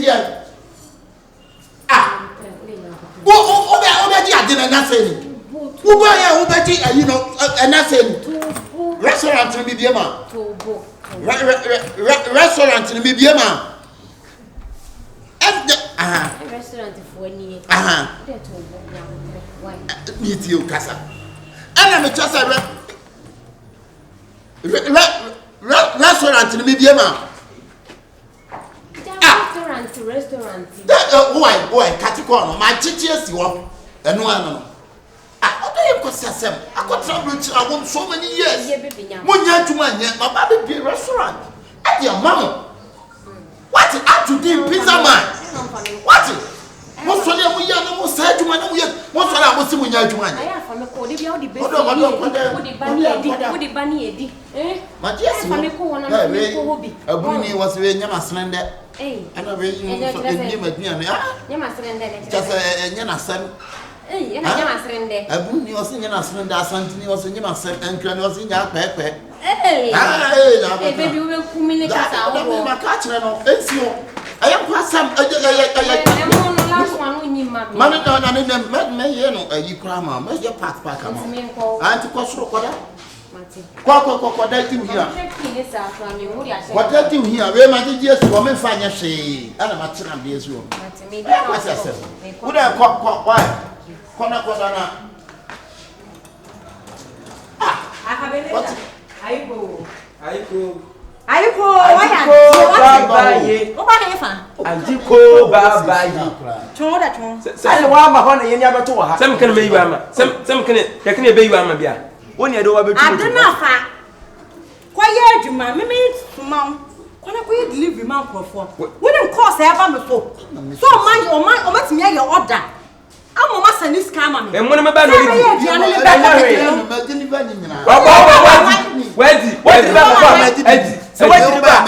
say. You know, and I said, restaurant to be a man. Restaurant to be a man. Restaurant for me. Meet you, Casa. And I'm just a restaurant in Mibiama. Restaurant. Why, Catacomb, my teachers, you are, and one. I don't know. I got traveled so many years. One to one, my baby be a restaurant. At your mama. What up to do, pizza man? What? Most of them we are no said to my own. Most of them was when you're doing. I have from a code. If you're the best, but yes, I'm a cool hobby. A bunny was very Yamaslender. And a very just a Yanasan. A bunny was in Yanaslender, something was in Yamasan, and Cran was in your pepe. Hey, baby, we will communicate my catcher. It's you. I am quite some. Last one, you you cram, make your path back. And to cost what that you here. What that you here? Where my dears woman find your shade, and a match of this room. Would I call why? Corner. Akabenezer. Aiko, So what did you buy?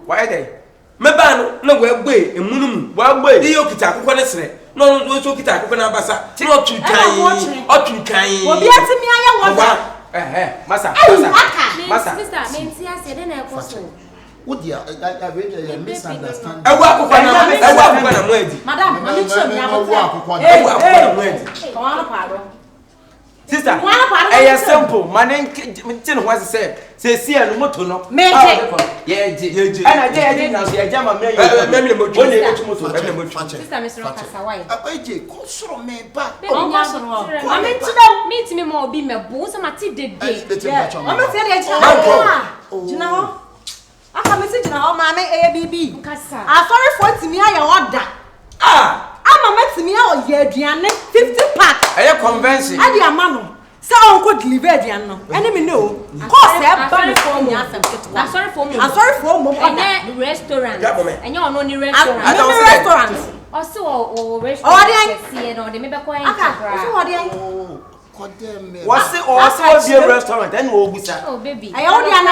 Why they? Mebano, no, we're way, and Munum, well, way, the Yokita, no, no, Yokita, Basa, not too kind, or too kind. Well, yes, me, I Massa, would you misunderstand? I walk when I'm ready. Madam, Sister, I simple. My name was said. Say, see, and motor no. Yeah, and I did now. See, I jam a man. Sister, Mr. Okasawai. AJ, console me back. I mean, to meet me more be my boss. I'm a tea day. I'm not saying you know. I come message now, Mamma ABB. I'm sorry for me. I order. I'm a met me out here, Diana. 50 packs. I convention. I dear man. So I could deliver Diana. Enemy no. Cause I'm sorry for me. I'm sorry for me. I'm sorry for me. And restaurant. And you're only restaurant. I don't restaurants. Also, or restaurant. Or the maybe quite. What's it also be a restaurant? Then we'll be sad. Oh, baby. I only am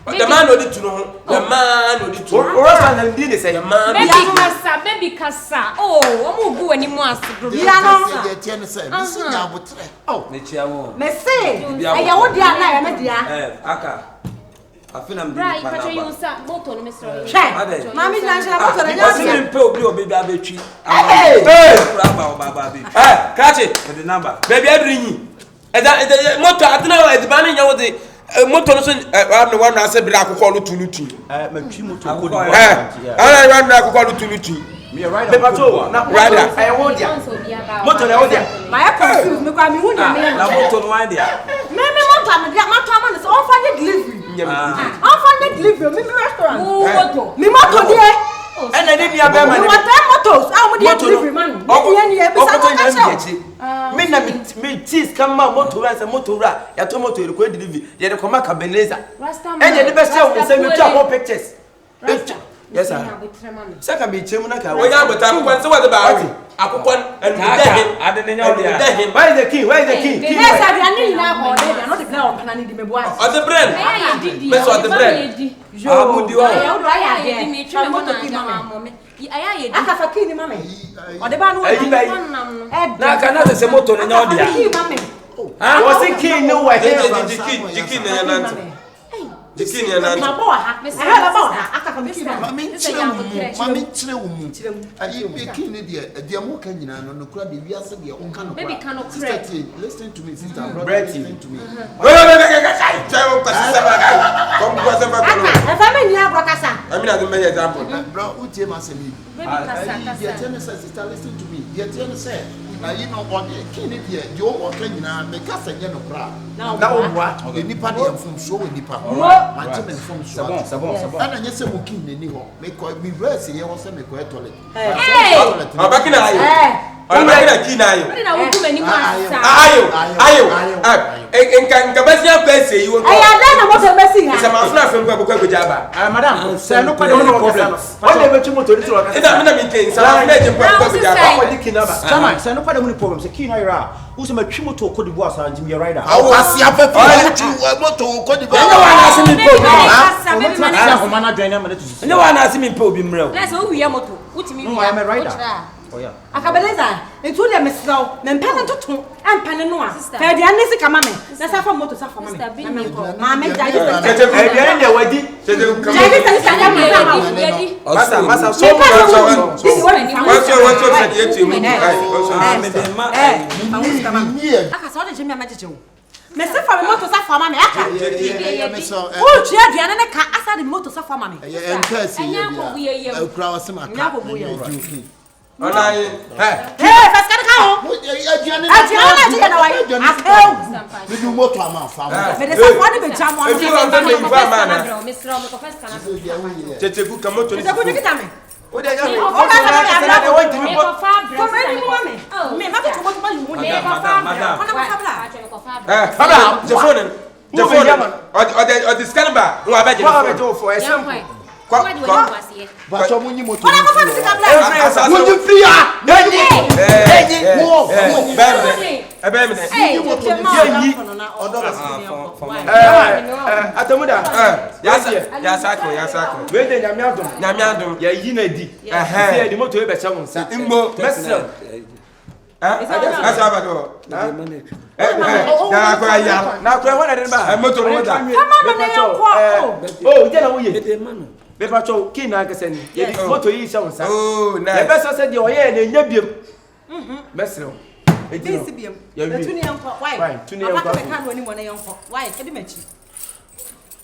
the man wanted to know. The man wanted to know. And did say, man, baby Cassa. Oh, I won't go anymore. Oh, Nichiamo. Messi. I want the Aka. I feel I'm right. But you use that motor, Mr. Check. Mammy, I see him pay baby Abechi. Hey, catch it for the number. Baby, I bring you. And the motor, I don't know, the banning of the motor, I'm the one I said, I could call it to Lutu. I run back to call it to Lutu. Me right up. Rider, I want ya. Motor, I want ya. My confused me, I mean, motor, why there? Maybe my time is all for the delivery. All for the delivery, me restaurant. Me motor, dear. And I didn't have money. What motors? I would delivery man. Me cheese come out motor as a motora. Ya tomato you could deliver. You had to come Akabenezer. And the best show will send you two pictures. Yes, sir. Second be Chimunaka. When I'm with Aquan, so what about it? Aquan and I didn't know him. Where is the key? Where is the key? Yes, I didn't know. I'm not the girl planning the boy. On the bread. That's what the bread. How would you? I have a key, mammy. Or the man now cannot say motor in all the was the key no way? The key and my boy, I heard about her. I can be Mammy, listen to me, sister. Listen to me. Listen to me. Now you know what the king here, you all can make us a general crowd. Now what? The Nippon from show in Nippon. My children from Sabon. And I just say, king, make me rest here was a toilet. I'm back in I'm not a key now. And can Cabazia Bessie, you will. I am not a messy. It's a man from Jabba. Madame, sir, no problem. Whatever you want to do, it's a minute. So I'm making Jabba. Sir, no problem. The key now. Who's a chimo to Cote d'Ivoire and Jimmy Rider? I was here for Cote d'Ivoire. No one has me in real. That's all we are moto. What do you mean? I am a rider. Akabenezer, into the Messrow, then pen to two, and Pananoa. Fair the Annecy Kamame, that's how motor suffer. Mamma, Mr. for motor suffer, mamma. Oh, Diana, I said the motor suffer, mamma. And Percy, a crowd some and I, hey, Pascal, you do more to a month. But it's a funny bit jam on Kyekyeku come to the good time. What are you Bepacho kina kesen ye di moto yi sha unsa oh na be so se de oye na nya biem mesro This be the tuni yanko. Why? Tuni yanko. Papa me kan woni mo na yanko. Why? Kedi machi.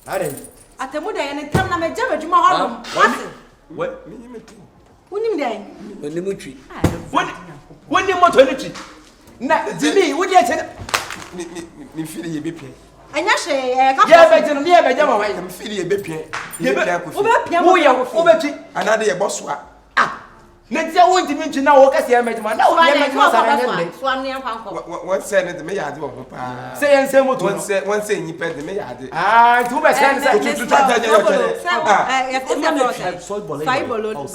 Are. Atemuda ya ne tam na me jaba djuma hono. What? Me me tu. Wonim dai. Oni mutwi. Woni moto ni twi. Na dimi wodi e che me feel ye be pie. Anya hwe ka. Ya be jeno ne be jama why me feel ye be pie. Ye be pie ko fi. Wo ye wo be twi. Anade ye bosoa. Na tia won dimi ntwi na wo ka se ya mejima na wo ye mejima sa na nyende. So am ne yanko. Won say ne me ya de wo pa. Say yen say moto. Won say nyipa de me ya de. Ah, tu be say tu Sobolo Bible.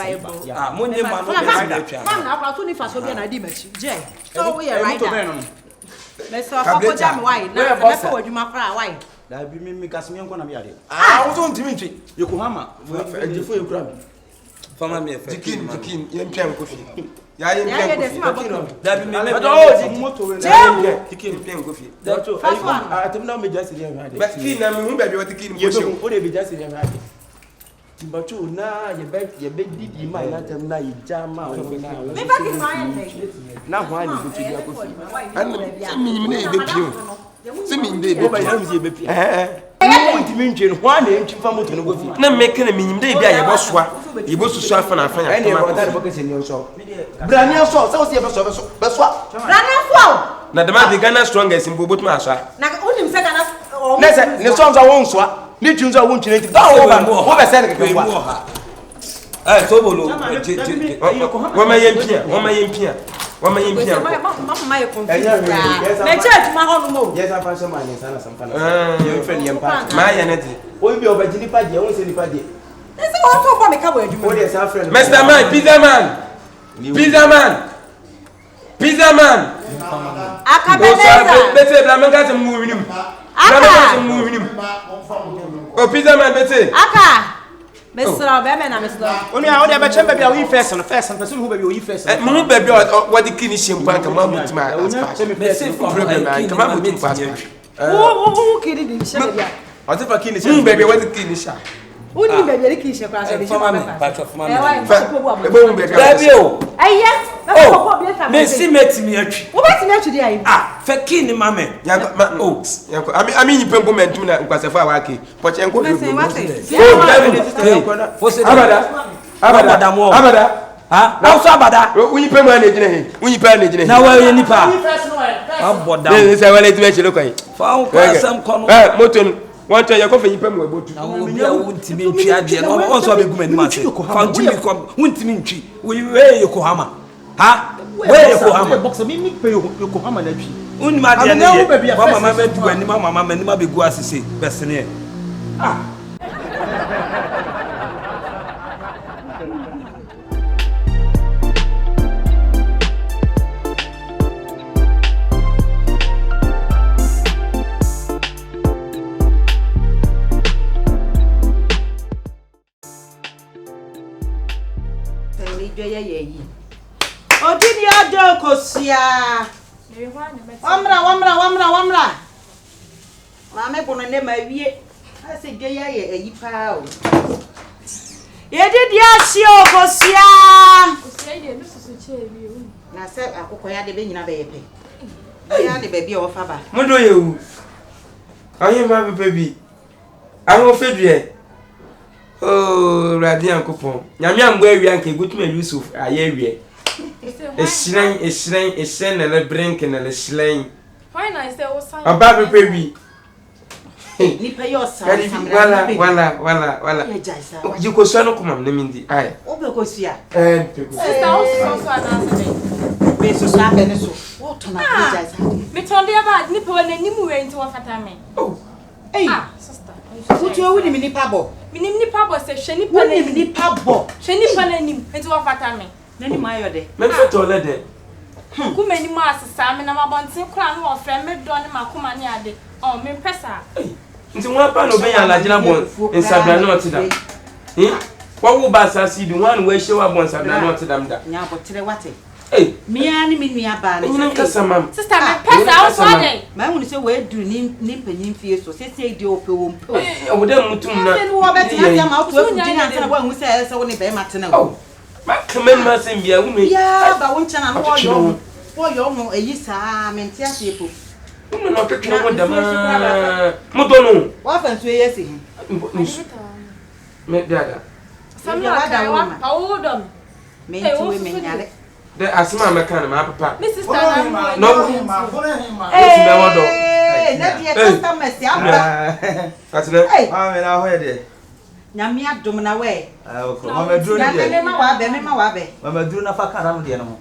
Ah, monye ma no be na twa. Man na akwa so ni fa so bi na di machi. Je. So we are rider. Me so akwa jam why na na fa wadwuma kra why. Da bi mi kasimi enko na me ya de. Ah, wo so ntimi ntwi. Yokohama. Ejifo yekura mi. Fama me fe. Dikin yen pem ko fi. Ya yen pem ko fi. Da bi me me. Oh, moto we na dikin pem ko fi. First one. Atem na me just dey am. But kin na me hu ba bi o dikin ko shi. O de bi just dey am. Timbacho na ye be didi ma na tem na ye jama o na. Me ba ki ma yen dey. Na ho ani ko ti bi ko fi. An se mi na ye be pio. Se mi ndey be. O ba ya mi ye be pio. Ntimi ntwe no ho na ntwi fa moto no go fi. Na me kana mi nyimde bi a ye bosoa. Ye bosusu afa na afa ya. Ene ko ta bo kese ni so. Brani so, se o se ye beso. Brani so. Na dema be Ghana strongest in bobotu ma so. Na onim se Ghana. Na se ne so nso won so. Ni tun so won twene ti. Da wo ba. Wo be se ne ke kwa. Eh, Sobolo. Wo ma yempia. Mama ye confused. Me church ma hono mo. Yes, I pass my sana sampana. You friend yempa. Ma ya neti. O bi obaji ni paje, won se ni paje. Ese wo so kwa me ka bo adwuma. O dey sa friend. Mr. Man, Pizza man. Akabenezer. Bete bla man ka mu winim. O pizza man bete. Aka. Mesra be me na mesra. Oni a o dey be chembe bia we first person who be we first. Mu be bia what the kini shimpa ka ma mutima. Me say problem man, ka ma mutima. Wo kiri di shebe bia. O te fa kini shimpa. Be bia what the kini sha. Woni be bia kiri shebe kwa so be fama me patro fama me. Ebe mu be bia. Dabi o. Eye. Oh, me si metimi atwi. Wo betimi atwi di ayi. Ah, fe kini mame. Yanko oh, yanko ami nyi pempo mentum na nkwasefo awake. Poche enko bi. Abada. Ha? Na so abada. Unyi pemu na ejina he. Unyi pa na ejina he. Na wa ye nipa. Aboda. Ne se wale ti chelo kan. Fa on kwa sam kono. Moto wọ́n tẹ́ yẹ kó fẹ́ yí pẹ́ mu ẹ̀bọ̀tù. Àwọn obi a wuntimi ntwi adie na wọ́n so abegu mani ma se. Fa ntimi ko wuntimi ntwi. We Yokohama. Ha? We Yokohama. Boxer mi pe Yokohama na twi. Unni ma de na ye. Fa mama be du ani mama mani ma begu asese. Besene. Ah. Odidi ojo kosia. Wamra. Mama bono ne ma wie. Ase je ye eyi pa o. Yedidi asio kosia. Kosia ye no susu che bi o. Na se akoko ya de be nyina be yepe. Ya de be bi o fa ba. Modo ye wu. Aye ma be bi. Awon fedue. Oh, radian coupon. Nyame ambo awia nke gutuma Yusuf aye awie. Eshren na le brink na le shlain. Why na say o san. Aba pepe bi. Ni pe yo sa. Wala. Jiko so no kuma na mindi. Ai. O be kosia. Sister o so anasa dey. Be so sa be ne so. What to na be jai sa. Me ton dey ba ni pe wona nimu we nti wo fata me. Oh. Hey. Sister. Wuti o wuni mi nipa bo. Minim nipa bo se hwe nipa na nim nipa bo. Hwe nipa na nim nti wo fata me. Na ni ma yo de. Me foto le de. Kuma ni ma asesa me na mabonten kura no wo frɛ me do ne makoma ne ade. Oh, me pesa. Nti won pa no be yan lagina bon insabra no otida. Wa wo ba asasi di wan we hye wa bon insabra no otida mda. Nya botere wate. Eh, Mia ni mi nua ba ne. Nyin kasa mam. Sister me pesa wo so ade. Ma hu ni se we duru ni panyin fie so se di ope wo mpe. O de mutum na. Se ni wo beti na ma wo fu gina na wa hu se wo ni be ma tena wo. Ma kamen ma sem bia wu me. Ya ba wo ncha na wo yo. For your own, a yes, I mean, people. No, take care of them. Motono. What and 2 years in? Make that. Some woman. Hold on. Make 2 women yet. The Asma Macan, my papa. Mrs. No, hey, that's your customer. That's it. Hey, I'm now ready. Yamia Domina way. Mamma drew Mamma drew na Fakana, the animal.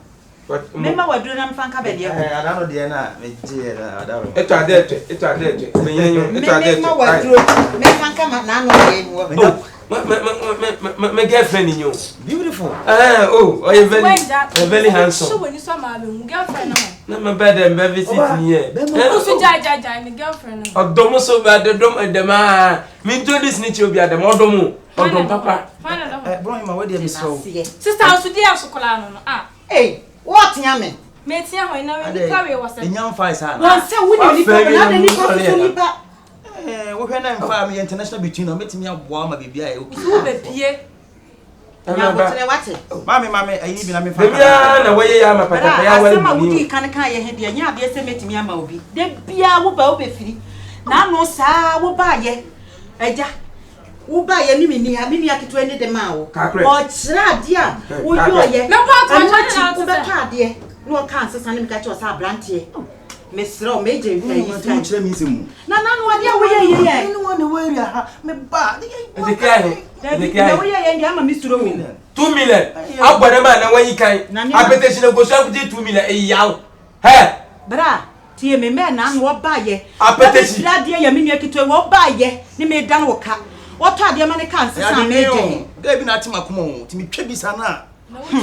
But remember what do them from Akabenezer? I don't know the Anna, I don't know. It's a dead, it's a dead. It's a dead. Make one come at My girlfriend in you. Beautiful. Oh, are you very handsome? So when you saw my girlfriend, not my bed and baby sitting here. Also, my girlfriend. Oh, don't so bad, the dome at the man. Me to this need to be at the Modomo. Oh, don't papa. Bring my wedding so. Sister, I was to dear Socolano. Ah, hey, what yammy? Mate, I know the carrier was a young fire. One said, we need to we can find me international between them, meeting me a warm baby. Mammy, I even am a way. I'm a papa. Can't head the young estimate me a movie. The beer will be free. Now, no, sir, will buy ye. Who buy any mini, have been at 20 the mile. What's that, dear? Would you yet? No, part, dear. No cancer, and catch us our brandy. Miss Row Major, no, no, 2 million. I'll buy a man when you can. I petition to go some 2 million a yow. Hey, Bra, Tia me man, and what buy ye? I petition that dear Yamini to what buy ye, you may done what cat. What are the Americans? I made They've been at Timacumo to me, Chebisana. You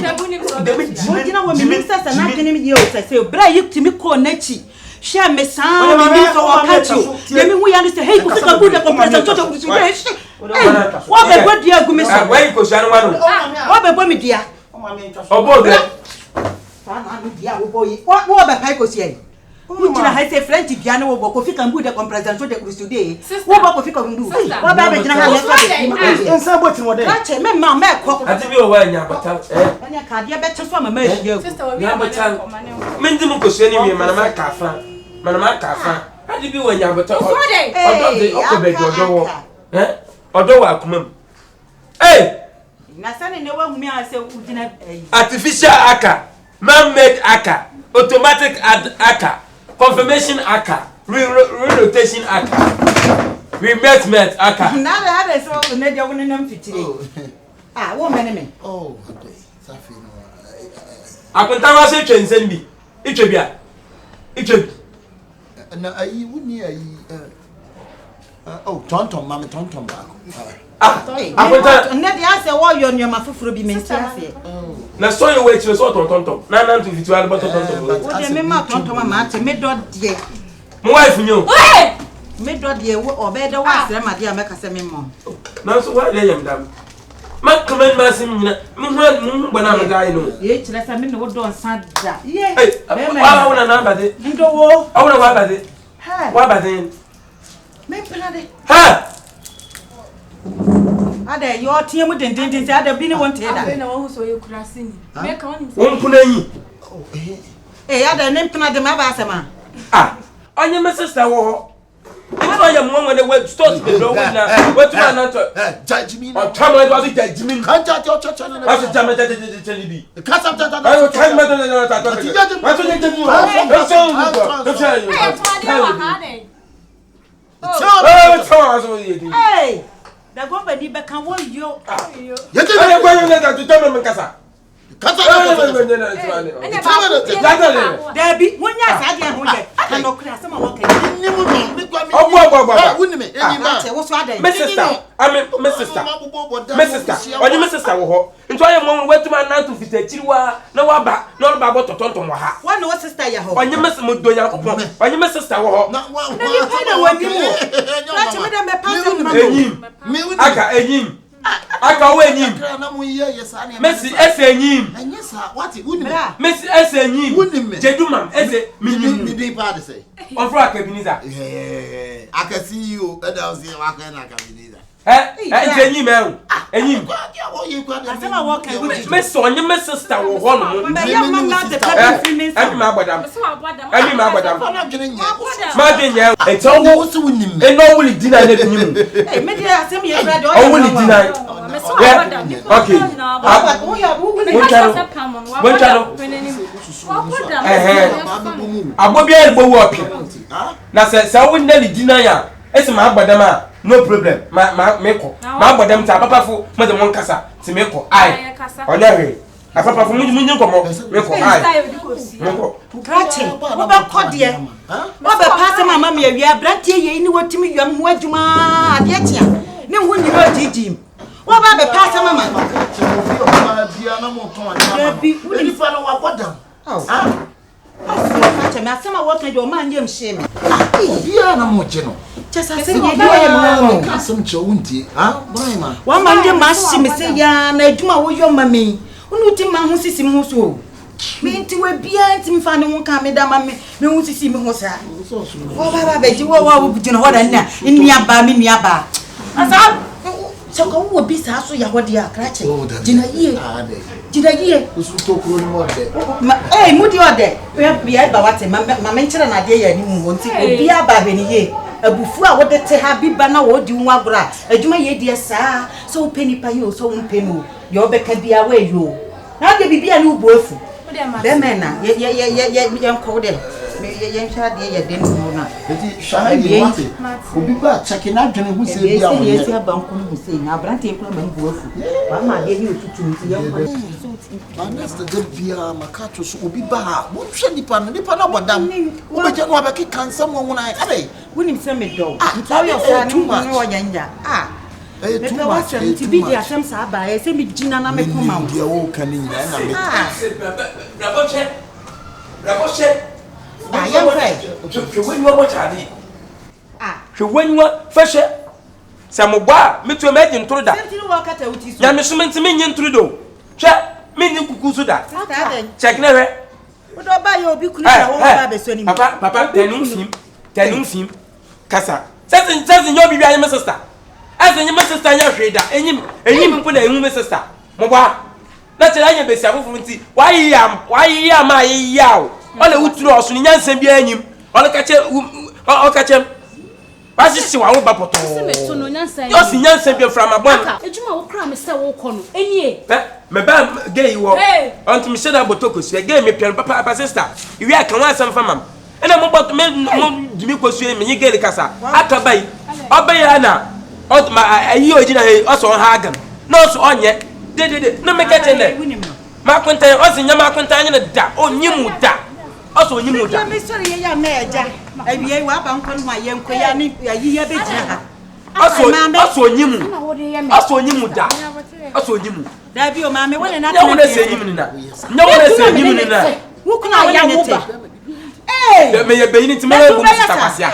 know what ministers are not getting you. I say, Bra, you to me call Netchi. Share me sound, or catch you. Let me we understand. Hey, who's a good situation? What dear Gumis? Where you go, Shannon? What about me, dear? Oh, boy, what about Picos here? I say French piano or coffee can put a compressor to the cruise today. What about coffee can do? What about it? Somebody what they mamma, I think you're wearing your butter. And I can't get better from a man. Mendimuko sending me, Manama Cafa. Manama Cafa. How did you wear your butter? Although I come. Hey! Nothing no one me I say, artificial acca, man-made acca, automatic acca. Confirmation aka, rerotation aka, met aka. Now that is all the media winning them 50. Ah, one minute. Oh, okay. I can tell us a change send me. It should be. And you wouldn't hear oh, Tonton, Mamma Tonton back. I will tell Neddy answer all your Mafu be mentioned. Now, so you wait to sort of Tonton. None to fit well, but what do you mean, Tonton, Mamma, to me, dot dear. My wife knew. Me, dot dear, or better, was there, my dear, make us a memo. Now, so what they am done. My command massim, when I'm dying. Yes, let's have no door and sad. Yeah, I want another day. I want to wipe at it. What about it? Ha! Ada your team with the other been one tailor. I know who's you crossing. Make on Eh, other name to the Mabasama. Ah, on your sister war. I am one when the web starts to go now. What do I not judge me? Or tell me what judge me? Can't judge your church on the TV. The cat of that. I will tell me that. Hey, the company back and what you to tell me, Casa. Debbie, when you are I cannot crash some walking. My sister, I mean, my sister, or your sister, and try a moment where to my now to fit a chihuahua, no about, not about to Tonton. One was sister, your home. When you miss Mudoya, or your sister, not one. I got a him. I go away him. Messi S a him. And yes, what it wouldn't Messi S a him. Wouldn't Jedumam S a me part say. On for Akabenezer. I can see you, and I'll see you. I can Akabenezer. Enyi me. Enyi. Asema wo kan wuji. Me so onye me sister wo ho no. Me ya mama de papa filming. Abi ma agbadam. Abi ma agbadam. Ma de nya. Ento wo so wunim. Eno wuli dina na binyim. Eh me dia asem ye brad o. O wuli dina. Okay. Abobi elbo wo opia. Na se wo na li dina ya. Ese ma agbadam a no problem. Ma meko. Ma agbadam ta papa fo mo de mon kasa. Ti meko. Ai. Onya he. Papa fo munyi nkomo. Meko. Ai. Meko. Krache. Wo ba kodie. Wo ba pass mama me awia brantie ye ni wotimi yam ho adwuma ade atia. Ne ho nyiro jijim. Wo ba be pass mama. Bia na mo ton ana. Ni fa no wa bodam. Krache me asema wo kan de o ma nyem hye me. Bia na mo je no. Chesa se ye de mo. Kasem che wunti. Brahima. Wa ma nyem ma hye me se ya na adwuma wo yo ma me. Unu ti ma ho sisi mo so. Me nti we bia nti mfa ne ho ka me da ma me ho sisi me ho sa. Wo ba be ji wo wo bugina ho da nna nni aba me nni aba. Asa so ko wo bi sa so ya ho dia krache. Jina yie. Jina yie. Usu to kuro ni mo de. Mudi ode. We bia ba wate ma me nkyere na de ya ni mu ho nti obi aba be ni yie. Abufu a wo de te ha bi ba na wo di nwa agora. Adwuma ye die sa. So wo peni pa yo so wo peni o. Ye obeka bia we yo. Na de bibia ni ubofu. Dem na ye nko de. Ye ncha de ye den no na. Eti shana ye wate. Obi ba cheke na dwene hu se bia wo. Ye se aba nko hu se na brante kula ma ubofu. Wa ma de ni otutu nti ye nko. Honest de bia makato so obi ba. Wo hwe nipa na bodam. Wo be je no abeki kansam wo na. Ade. Wonim se me do. Ntawo yo sa no wo nyanja. Me pe wa sem ti bi dia sem sa ba e se mi gina na me koma wo. Dia wo kan ni na me. Raboche. Ya mfai. Hwewenwa mo chade. Hwewenwa fashe. Samogba metu me di ntoro da. Sentiri wo kata wuti so. Ya me so menti me nyi ntoro do. Hwe me ni kuku so da. Check na hwe. Wo do ba ye obi kunu na wo ba be so ni. Papa tenum fim. Kasa. Sesi nyo bibi anya me sister. Ase nyi me sister nya hweda. Enyim mpo na ehu me sister. Mogba. Na chere anya besi afofo nti. Why yam ma yawo. Ole wuturu oso ni nyansem bia anyim. Ole kache. Basi si wa wo ba poto. Se no nyansem. Yo si nyansem bia from abon. Ejuma wo kra me se wo kɔ no. Enie. Me ba gay wo. Onto me sheda botoko so gay me pian papa sister. Iwi aka wan asem fa mam. Ena mo bot me dimi kosue me nyi gay kasa. Aka bai. Obai ana. Ma ayi ojina he oso ha agam. No so onye. De no me kete ne. Ma kwenta osi nya ma kwenta anya da. Onyimu da. Oso onyimu da. Me sori ye ya na eja. Awie wa ba nkɔ no aye nkɔ ya ni ayi ya be gina ha. Oso onyimu. Oso onyimu da. Oso onyimu. Da bi o ma me wona na. Nya wona se onyimu ni na. Nya wona se onyimu ni na. Wo kuna wona ne te. Me ye be ni ti me go mu tapasia.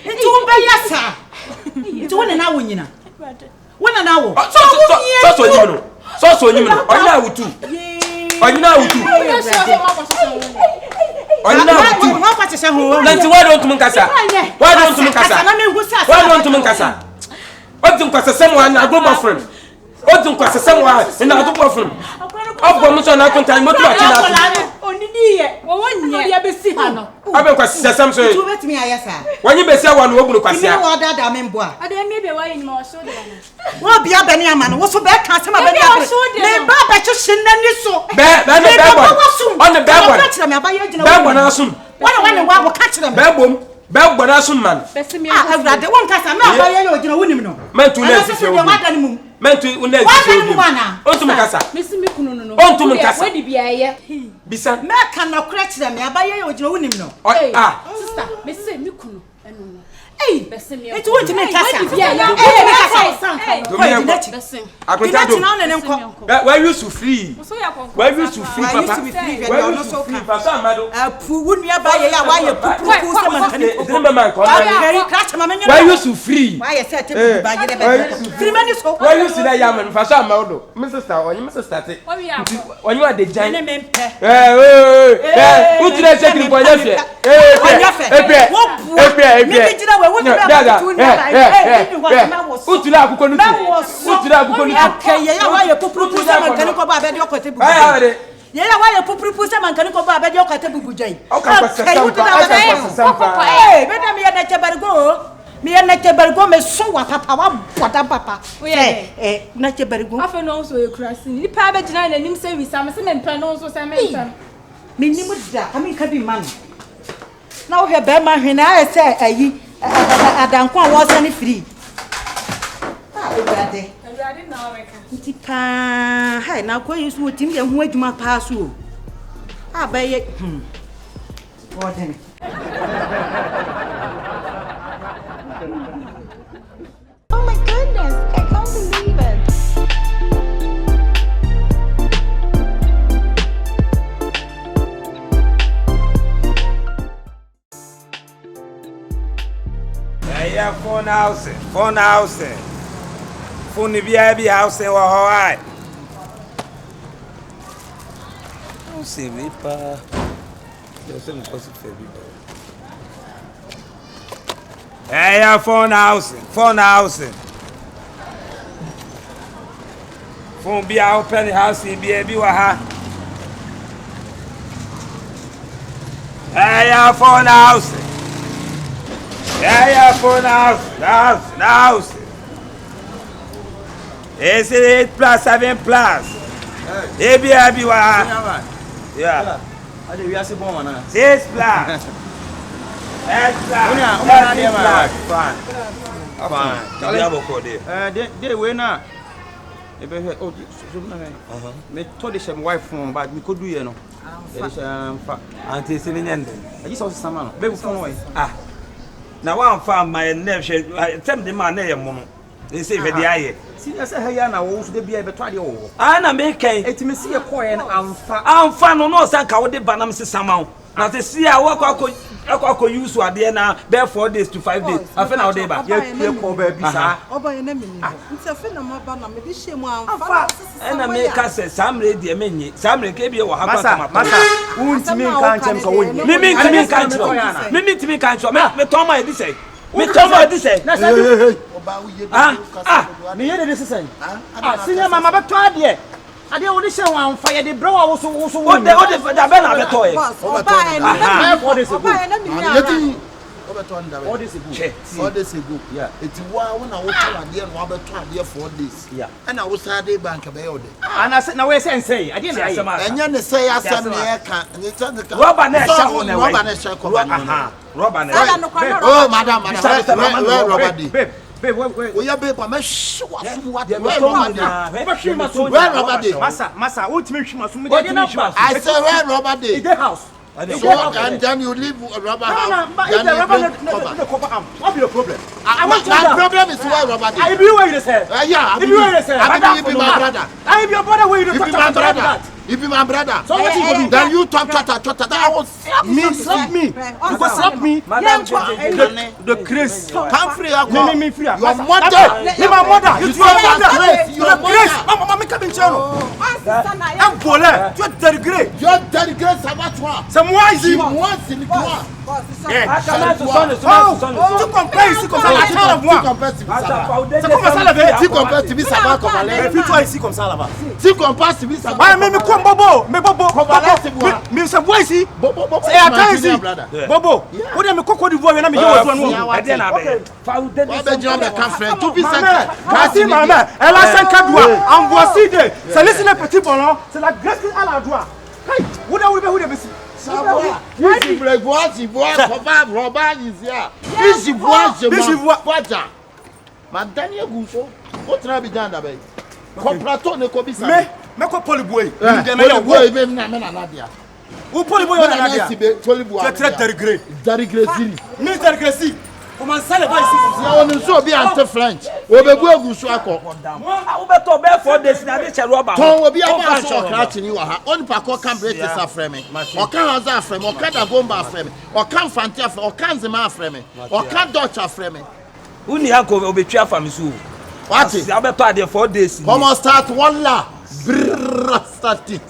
Nti wo be ya sa. Nti wona na wo nyina. Wona na wo. So onyimu no. So onyimu no. Onya awutu. Onya awutu. Onya awutu. Wa kwate se ho. Nanti why don't mu nkasa? Why don't mu nkasa? Why don't mu nkasa? Odun kwasa someone na go boyfriend. Odun kwasa someone na go boyfriend. Ogbo mu so na kontan mo tu ati na. Onini ye. Wo wonya ya be si ha no. Abe kwasa sam so. Tu betimi ayasa. Wanyi be si awa no ogbunu kwasa. Kimi wo da da membo a. Ade mi be wa yin ma so de na. Wo bia bani ama no wo so be ka se ma bani ama. Me ba ba chu shinna ni so. Be on the bad one. Bad one asum. Wana wa ka kire me. Be bom. Be gbona asum man. Awurade won ka sa me aba ye ogina wonim no. Mentu na sisi obi. Mentu una sisi obi. Ontu mkasa. Mesi mi kunu no. Ontu mkasa. Wedi bia ye. Bisa. Me ka na kura kire me aba ye ogina wonim no. Sister, mesi mi kunu eno no. Bese mi. Eti won ti me kasa. Me kasa. Bese. Akwenta do. Where you to free? Where you to free papa? Where you to free papa amado? Apu wonu aba ye ya wa ye pupu se man kan. Remember man ko. Where you to free? Why you say te ba ye de be. Free mani so. Where you see that yaman fa so amado? My sister, onye my sister te. Onye wa de jan. Ne me mpe. Uti na check ni bonya fe. Epe. Me jira we what did me and Nachabargo me so what papa. Nachabargo. I feel also a crossing. You probably deny and him say with some and pronounce was a man. Minimuda, I mean, can be man. Now, her Bema, when I say, I don't want any free. Hey, now, quite used to Tim and wait my pass through. I buy it. What then? Oh my goodness, I can't believe it. Yeah, phone house. Phone the VIP house in Hawaii. Don't say me, pa. There's some possible people. Yeah, phone house. Phone be out penny house in baby waha. Yeah, phone house. Yeah, phone house. It's 8 plus 7 plus. Hey, baby waha. Yeah. I do. We are 6 plus. 8 plus. Fine. They were not. Oh, me told this my wife phone, but we could do you know. Auntie Sinian. I just saw someone. Baby phone away. Ah. Now I'm found my name. Tell the man name. They say the eye. See, I say, hey, now also they be able to try the old. Anna make it me see a coin. I'm fan no sanka with the banam somehow. Now to see I work use what there now, bare 4 days to 5 days. I found out back. You call baby, sir. Oba ene me ni. Nti afi na maba na me di shemu amfa. Ena me ka se samre de menyi. Samre ke bi wo ha masa. Untimi kan chem so woni. Mimi ntimi kan so. Me ton ma di say. Me ton ma di say. Na say. Oba uye me ye de say. Senior mama be to ade. Ade wo di say wan fa ye de bro wo so o de da be na be to ye. Oba ene mi. All days ago. Yeah. It's when I was told there, no about 4 days. Yeah. And I was Saturday bank a day. And I said, no way, say, I didn't say, and you say, I said, and it's on the Robert oh, madam, Robert. Babe, we are babe, I'm sure what Massa, I said, where Robert Day? The house. And then you leave Robert house. What's your problem? My problem is where Robert Day. I be where you say. Yeah, I be my brother. I be your brother where you talk about that. If you my brother, so what you do? Then you talk. I will slap me. You go slap me. The Chris. Come free. Me free. Your mother. My mother. You your Chris. Mama come in channel. I'm Paulin. Tu es dégré. Tu es dégré, ça va toi. C'est moi ici. Moi, c'est toi. Tu comprends ici comme ça, attends moi. C'est comme ça la vérité. Tu comprends si ça va comme aller. Fais-toi ici comme ça là-bas. Tu comprends si ça va. Ouais, mais comme Bobo, mais ça voit ici. Et attends ici. Bobo. On dit mais quoi d'Ivoire, il y a un maman, elle a 5 doigts. En voici deux. C'est laissé le petit ballon. C'est la graisse à la doigt. Où comment ça les va ici? On ne sait bien en French. On veut boire vous soit quoi. On va tomber 4 days na de cheroba. On bien pas so crash ni wa ha. On pas ko kan break ça frame. On kan haza frame, on kan dagomba frame. On kan fanti frame, on kan zema frame. On kan dutch frame. Uni anko obetua famisu. What is? I be to there 4 days. Come on start one la. Start it.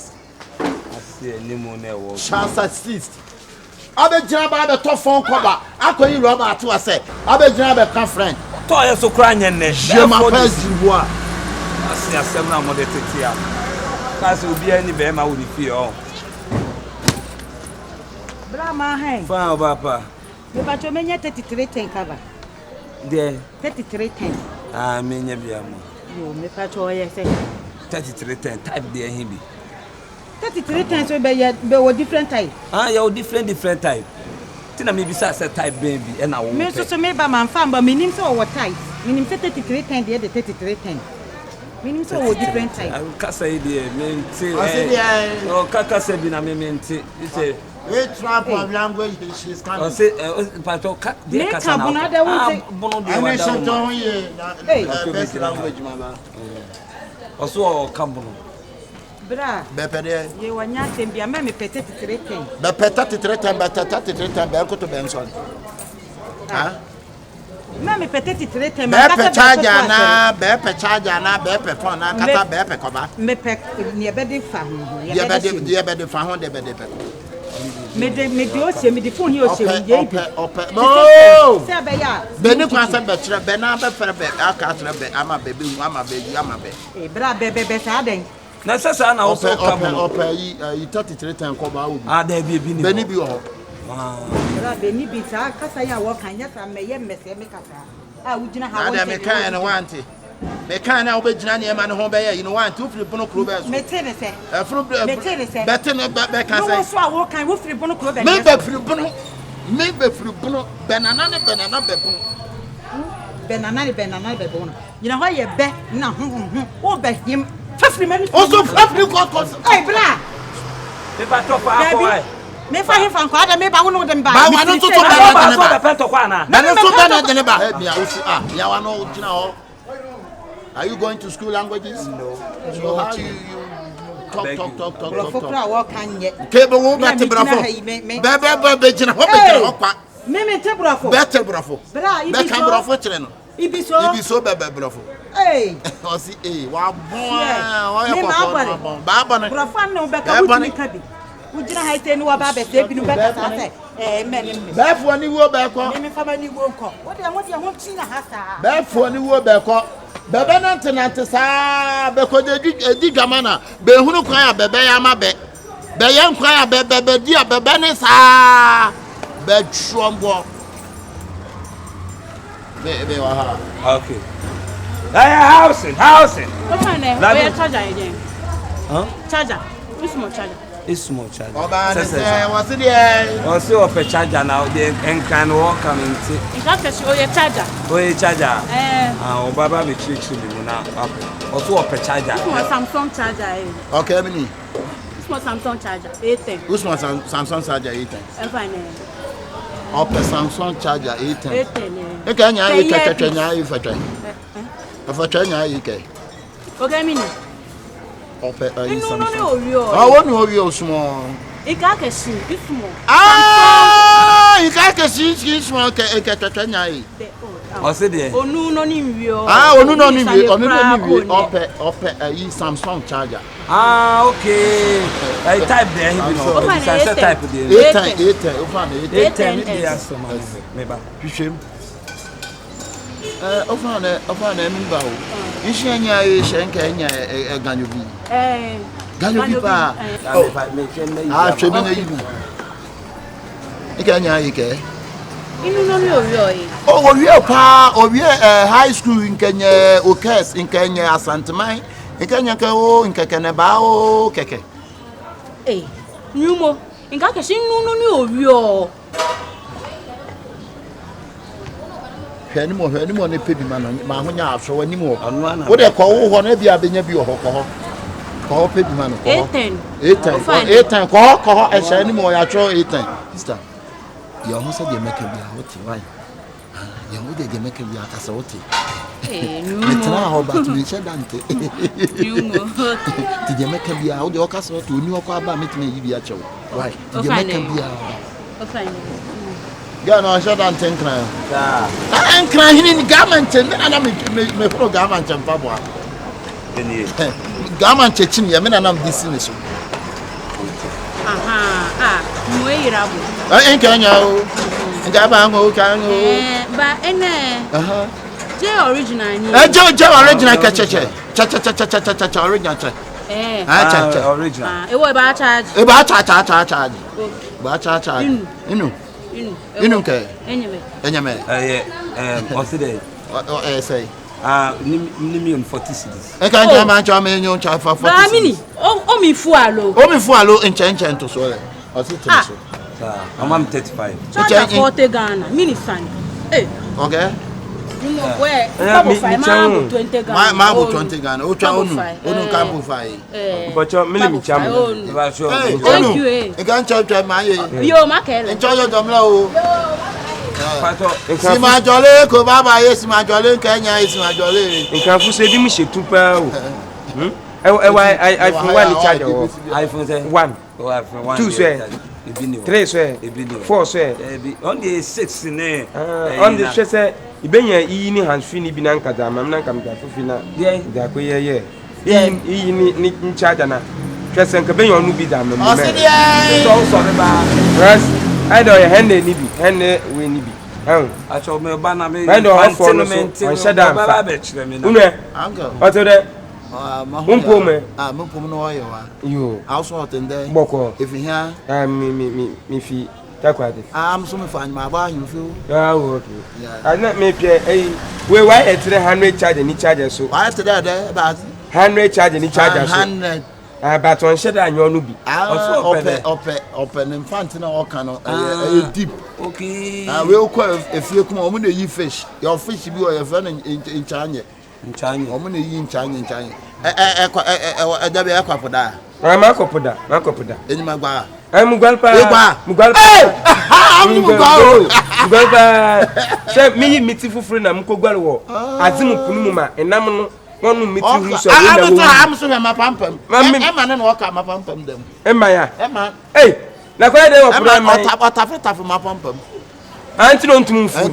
Asi ni mo na wo. Chance assist. abegyina ba be to phone cover akoyi rubber to ase abegyina be ka friend to ye so kra nye ne je m'appelle Ziboa asi asem na mo de tetia kasi obi ani be ma wo ni fie o bra ma hen fa papa me ba cho menya 3310 cover de 3310 ah menya bia mo yo me fa cho ye say 3310 type de hin bi 3310 so be wo different type ah ya wo different type tina me bisa say type ben bi e na wo me so me ba man fa ba minim so wo type minim 3310 de 3310 minim so wo different type I ka say de me say oh kaka say bi na me mente ite we trap of language she's coming o say pato ka de kasa na bono de wa da wo hey best language mama o so kambono bra bepede ye wanya tembia me pete 3310 be pete 3310 be 3310 be ko to be nso ha me pete 3310 be pe charger na be pe phone na kata be pe koba me pe ne be de fa ho ye be de fa ho de be de pe me de o se me de phone ye o se ye bi no se be ya be ni kwa se be kire be na be fere be aka kire be ama be be e bra be sa den na sasa na also come opa yi 3310 ko ba obi ah da bi ni be ni bi ho bra be ni bi sa kasa ya wo kan ya sa me ye mese me kasa ah ugina ha wo ada me kan na wanti me kan na obegina ne ma ne ho be ye you know wanti ufiri bono kro be so me tene se me tene se bete no be kan se no so a wo kan wo firi bono kro be me be firi bono banana be bono banana be bono you know how ye be na wo be him fafri mani also fafri ko hey bra me ba to fa ko me fa hin fa ko ada me ba wono dem ba wa no to ba so be pento kwa na no so ba na ba e bia osi ya wa no gina ho. Are you going to school languages? No. So how you talk. Fokra wa kan ye. Kebe wo bete brafo. Be gina ho kwa. Me te brafo. Bete brafo. Bra ibi so. Be kan brafo kire no. Ibi so be brafo. Hey. O si wa bon. Ba bon. Brafo no be ka wudi ka bi. Ujina ha ite ni wa ba be se bi no be ka sa se. Me. Be fo ni wo be ko. Me fa ma ni wo ko. Wo de ho ti na ha sa. Be fo ni wo be ko. Bebe nante sa be ko di gamana be hunu kwan ya bebe ya ma be ye kwan ya bebe di ya bebe ne sa be trombo be wa ha okay housing What's my name? Where charger again? Huh? Charger. Which small charger? It's small charger. Oba say what's there? O se o pe charger now the enkan wo come into. In fact, oh your charger. O ye charger. O baba me chichi me na. O se o pe charger. This one Samsung charger. Okay, me ni. This one Samsung charger. 810. Which one Samsung charger 810? Fine. O pe Samsung charger 810. 810. E ka nya yi kekeke nya yi fatwa. Fatwa nya yi ke. Okay, me ni. Ope Samsung. No. Ah, wonu orio small. Ikakesi, it's small. Ah, ikakesi small ke tatwa nya yi. O se de. Onu no ni nwi o. Ah, onu no ni nwi, ope yi Samsung charger. Ah, okay. I type there he be no. Say type there. 810, o fa na 810 dey answer me ba. Hwehwem. O fa na mi ba o. Ishi anya yi shenka anya ganyo bi. Ganyo bi pa. Ah, chebe na yi bi. Ika anya yi ke. Inu no ni orio yi. Oh, owie high school nkenye okes nkenye asanteman nkenye ke o nkekene ba o keke. Nyumo, Ikakesi inu no ni orio. Hwani mo ne pedi ma ho nya afso wani mo. Wo de ko wo ho na bia benya bi ho ko pedi ma no ko. 810 ko e sha ni mo ya tro 810. Sister. Ya ho se de make bia wo ti why? Ya wo de make bia ka se wo ti. Metra ho ba tu che dante. Nyumo. Ti de make bia wo de o ka se wo ti oni o ko aba metime yi bia che wo. Why? Ti de make bia. Fine. Gana shada ntenkran. Enkran hini ni gamanche me na me pro gamanche mpabwa. Eni. Gamanche chim ya me na nam disi ne so. Moirabu. In Kenya, Gabango, Kango. But J original. Original cha original. Original. It was about charge. About charge. Inu ke. Anyway. What's it? What say? Nimi 40 cities. I can't jam and me you charge for 40. Mini. Oh me fualo. Oh me fualo in chen to so. Or sit so. I'm 35. Charge 40 Ghana. Mini fan. Okay. You know where? Double 20 Ghana. My 20 Ghana. Ucha onu kampu fai. But your million cham. Thank you. You can't charge my. Yo Makele. Enjoy your domlo. Sima jole ko baba yes ma jole Kenya is ma jole. Nkan fu se di mi shetu pa o. I for one charge o. iPhone 1. 2 swear. 3 swear. 4 swear. On the 6 ne. On the say ibenya yi ni hands free ni bi na nkaza mam na nkam da fufi na. Da ko ye. Yi ni charge na. Twese nka benya onu bi da mam. O si dia. So ba. Yes. I do hende ni bi. Hende we ni bi. Acho me ba na me. I do for no so. On shada fa. Unwe. Uncle. What de? Mumpo me. Mumpo no oyo wa. Yo. Also out in there. Boko. If you hear. Me fi. Takwade. I'm so me find my bar you feel. Yeah, okay. I not me pay we why at 300 charge any charger so. Why today there about 100 charge any charger so. 100. But on sheda anyo no bi. Open infant na all can deep. Okay. We call if you come on the fish. Your fish be your friend in China. In China. Omo na yi in China. Da be akwapoda. Ma akopoda. Eni magba. Mugwalpa. Se mi miti fufuru na mkogwal wo. Azimu kunu ma enam no wonu miti hu so we na wo. Am so ma pampam. Ema na wo ka ma pampam dem. Ema ya. Ema. Na kwa de wo fura ma. Otafeta ma pampam. Anti no ntum mfu.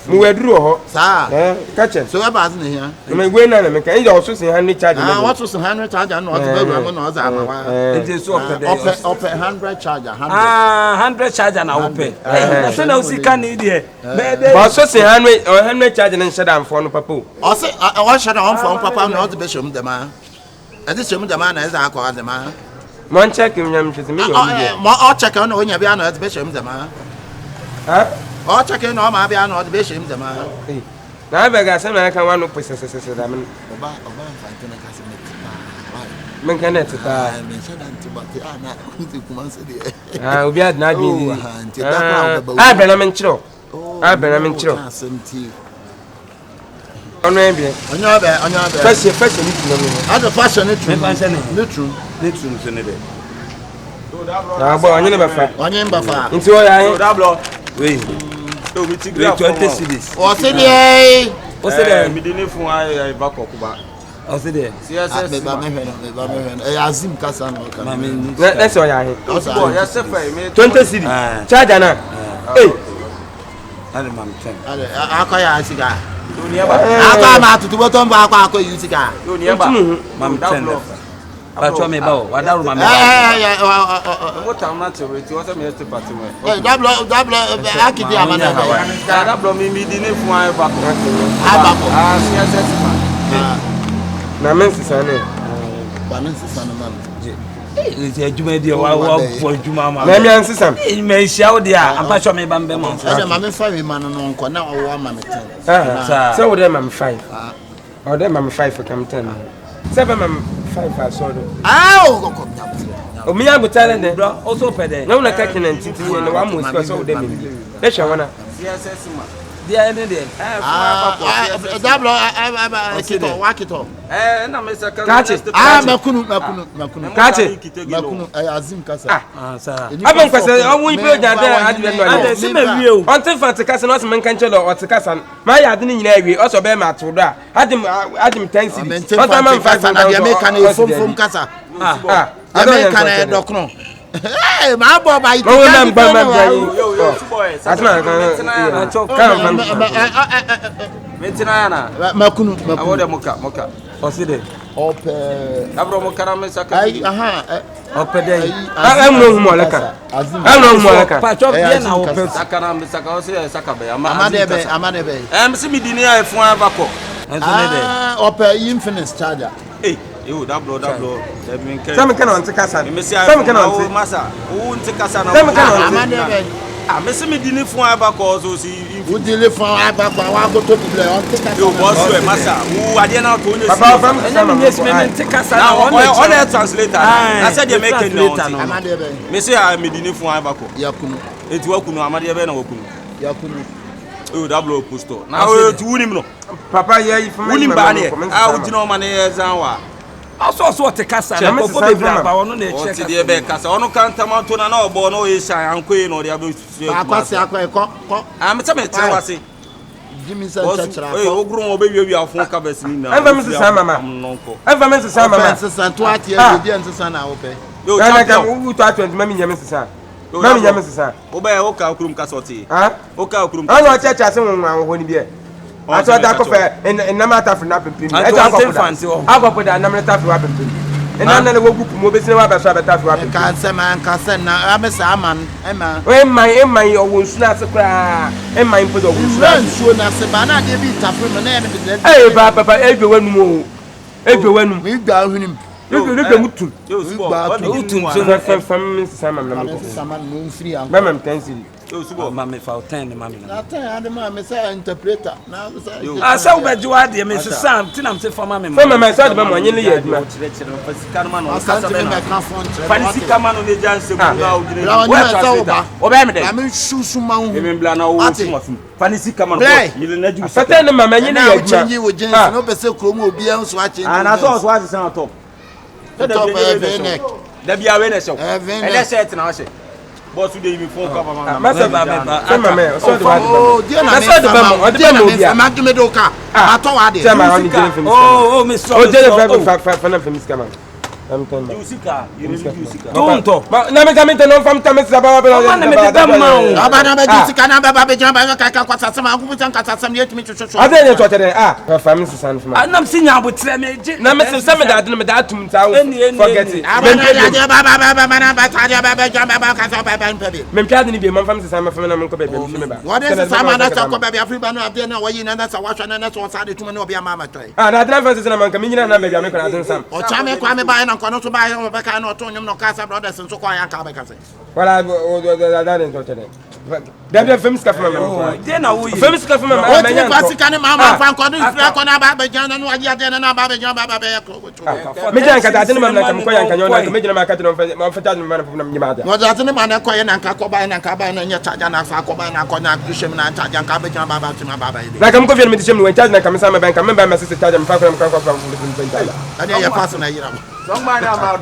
Mu weduru ho. Sa. Kache. So we baaz na hia. Me gwe na me kan ija oso sin 100 charge na. What was 100 charge na o te bagu na o za ama wa. Enti so ope 100 charger 100. 100 charger na ope. Na so na o sika ni de. Ba so sin 100 charge na nshada amfo no papa. O se o shada amfo papa na o te be shom dem a. E te shom dem a na eza akọ dem a. Mon check nyam hwese me yo. O check na onya bia na o te be shom dem a. O check na o ma bia na o te be shom dem a. Na be ga se na kan wanu pese da men. Oba infante na ka se me. Men kan net ta. Men shada ntibate ana nti kuma se de. Obi ad na admin. Be na men chiro. Be na men chiro. Ono ebe. Onya be. Fashion ni tuno no. Ada fashion ni tuno. Ni tuno so ne de. Na bo onye ne ba fa. Onye mba fa. Nti o ya. Dablo. We. So we ti grab 20 cities. O se de. Mi de ne fun ai ba kokuba. O se de. CSS. Me ba me hwe. Azim kasa no ka. Let's o ya he. O se bo ya se fa me 20 cities. Charge na. Ale mam 10. Ale akaya asiga. Aka ma tutu boton ba akwa yu siga. Yo ni eba. Mam 10. Ba cho me ba o. Wa daru mam. Mo tam na te we ti o se me este party we. Double akidi amana. Double mi di ne fun ai ba ko. Abako. CSS ba. Na men sisane. Ba men sisane man. Iti ejuma di wa for ejuma ma. Na mi ansisam. Me hia wo dia ampa cho me ba mbe mo. Ade ma me 5 man no nko na wo ma me 10. So wo dem am 5. O dem am 5 kam 10. 7 am 5 asodo. Go o mi agutale de. Also pede. Na una ka kina ntiti ni wa mo so wo dem mi. Le hwe wana. CSS ma. Dia ene de. Double kito wa kito. Na me saka. Makunu. Kache. Makunu azim kasa. Sa. Abon kwese owu ibe ojade adwe no. Ade se me wie o. Onte fante kasa no se men kan chelo o te kasa. Ma ya ade ni nyina wie. O so be ma to do a. Adim 10 cities. O ta man 5 na dia me kan e fom kasa. Ya me kan e dokno. Hey, my boy, my Makunu. Oside. Ope. Abro karame saka. Ai aha. Ope dey. Am no humo leka. Am no humo leka. Pa chop bien na ope. Saka na saka o se saka be. Amadebe. Se me dini a efun abako. Enso ne dey. Ope infinite charger. Yo dablo. Some can on kasa. Some can on masa. O nti kasa na. Some can on. Amadebe. Me se me dini fun abako so si. Wo dili fun abako wa go to biblia on ti kasa. Yo boss we masa. Wo ade na to onye si. Papa from some me nti kasa na on a translator. I said you make it no. Amadebe. Me say me dini fun abako. Yakunu. Eti wakunu Amadebe na wakunu. Yakunu. Oh, double posto. Now to win him no. Papa here from win him bani. Ah, we no man here zanwa. Also te kasa na ko be bra ba wono na e check. Oti de be kasa. Ono kan tamato na na obo no e shan anko e no de abe su. Akwase ko. Ah, me tell wase. Jimmy sa chachara. Eh, ogru mo be wi afon ka besi ni na. Enfa me sesa mama. Enfa me sesa mama. Sesa to atie e di nsesa na wo pe. Yo, champion. Wo to 20 mami nyame sesa. Mami nyame sesa. Wo ba e wo ka okurum kasa oti. Ha? Wo ka okurum. Ano chacha se won ho ni bi e. Aso da ko fe en na mata fri na pempem. E to akọ da na me ta fri wa pempem. En na na wo gupu mo be sine wa ba so abeta fri wa pempem. Ka se na amesa aman ema. We man o won su na se kra. E man po do won su. Ran su na se ba na de bi tafri no na e be de. Eh papa egbe wanum o. Egbe wanum. Mi gba hunim. Egbe mutu. Yo subo. Mutu so fam sama na mo ko. Sama no free am. Ba mam tensiri. Yo subo. Mama fa 10 mama na. Na 10 ade ma me say interpreter. Na say. Asa wo beji wa de me se sam ti na me se fama me. Fama me say de ma nyi le ye aduma. Fasika man no kasa be na kan fon. Fasika man no le janse mu na o dire. Wa translator. O be me de. Na me susu ma hu. Me bla na o suma sum. Fasika man ko. Yile na ju. Fata ne mama nyi le ye aduma. Change wo jense no be say kromo obi an so a change. Na so a san top. Top evenek. Da bia we na show. Ele set na o she. Boss we dey even phone cover man. Masa ba me ba. Sama me so de wa. Oh, dia na me. Masa de ba mo. O de ba mo bia. Ma de me do ka. Ato wa de. Sama on jere fem. Oh, me so. O jere fa na fem ska man. Am ton ba. Usika, usika. Don't talk. Na me kamenta no fam tamese ba ba ba. Na me de ba ma. Aba na be usika na ba be jan ba ka kwasa sama ku butan kasa sama yetimi chuchu. Ade ne to tere fam se san fam. Nam se nya abotre me je. Na me se me da me da tum ta forget it. Aba na ba na ba ta ba jan ba kasa ba npe. Me piade ni bi man fam se san fam na me ko be me ba. What is sama na ta ko be afri ba no ade na wayi na sa wa na so sa de tuma na obi ama matrai. Na ade fam se na man ka me nyina na be bia me ko na den sam. O cha me kwa me ba na kono so ba yo be ka na to nyum no kasa brothers so kwa yan ka be kasa. Wala da den to tere. David famous ka fam me. De na wo yi. Famous ka fam me. O ti kwasi ka ne mama fa ko ni fra ko na ba be jan na no agi ade na ba be jan ba be ko. Me jan ka da den mam na kam ko yan ka nyona ka me jina ma ka den ma fa ta me na fam nyima da. Mo da den ma na ko ye na ka ko ba na ka ba na nya charge na fa ko ba na ko na kishem na charge ka be jan ba ti ma ba ba. Na kam ko fi me dishem no charge na kam sa me ban ka me ba me sister charge me fa ko ka ko fa. Ade ya pass na yira. Song man am out.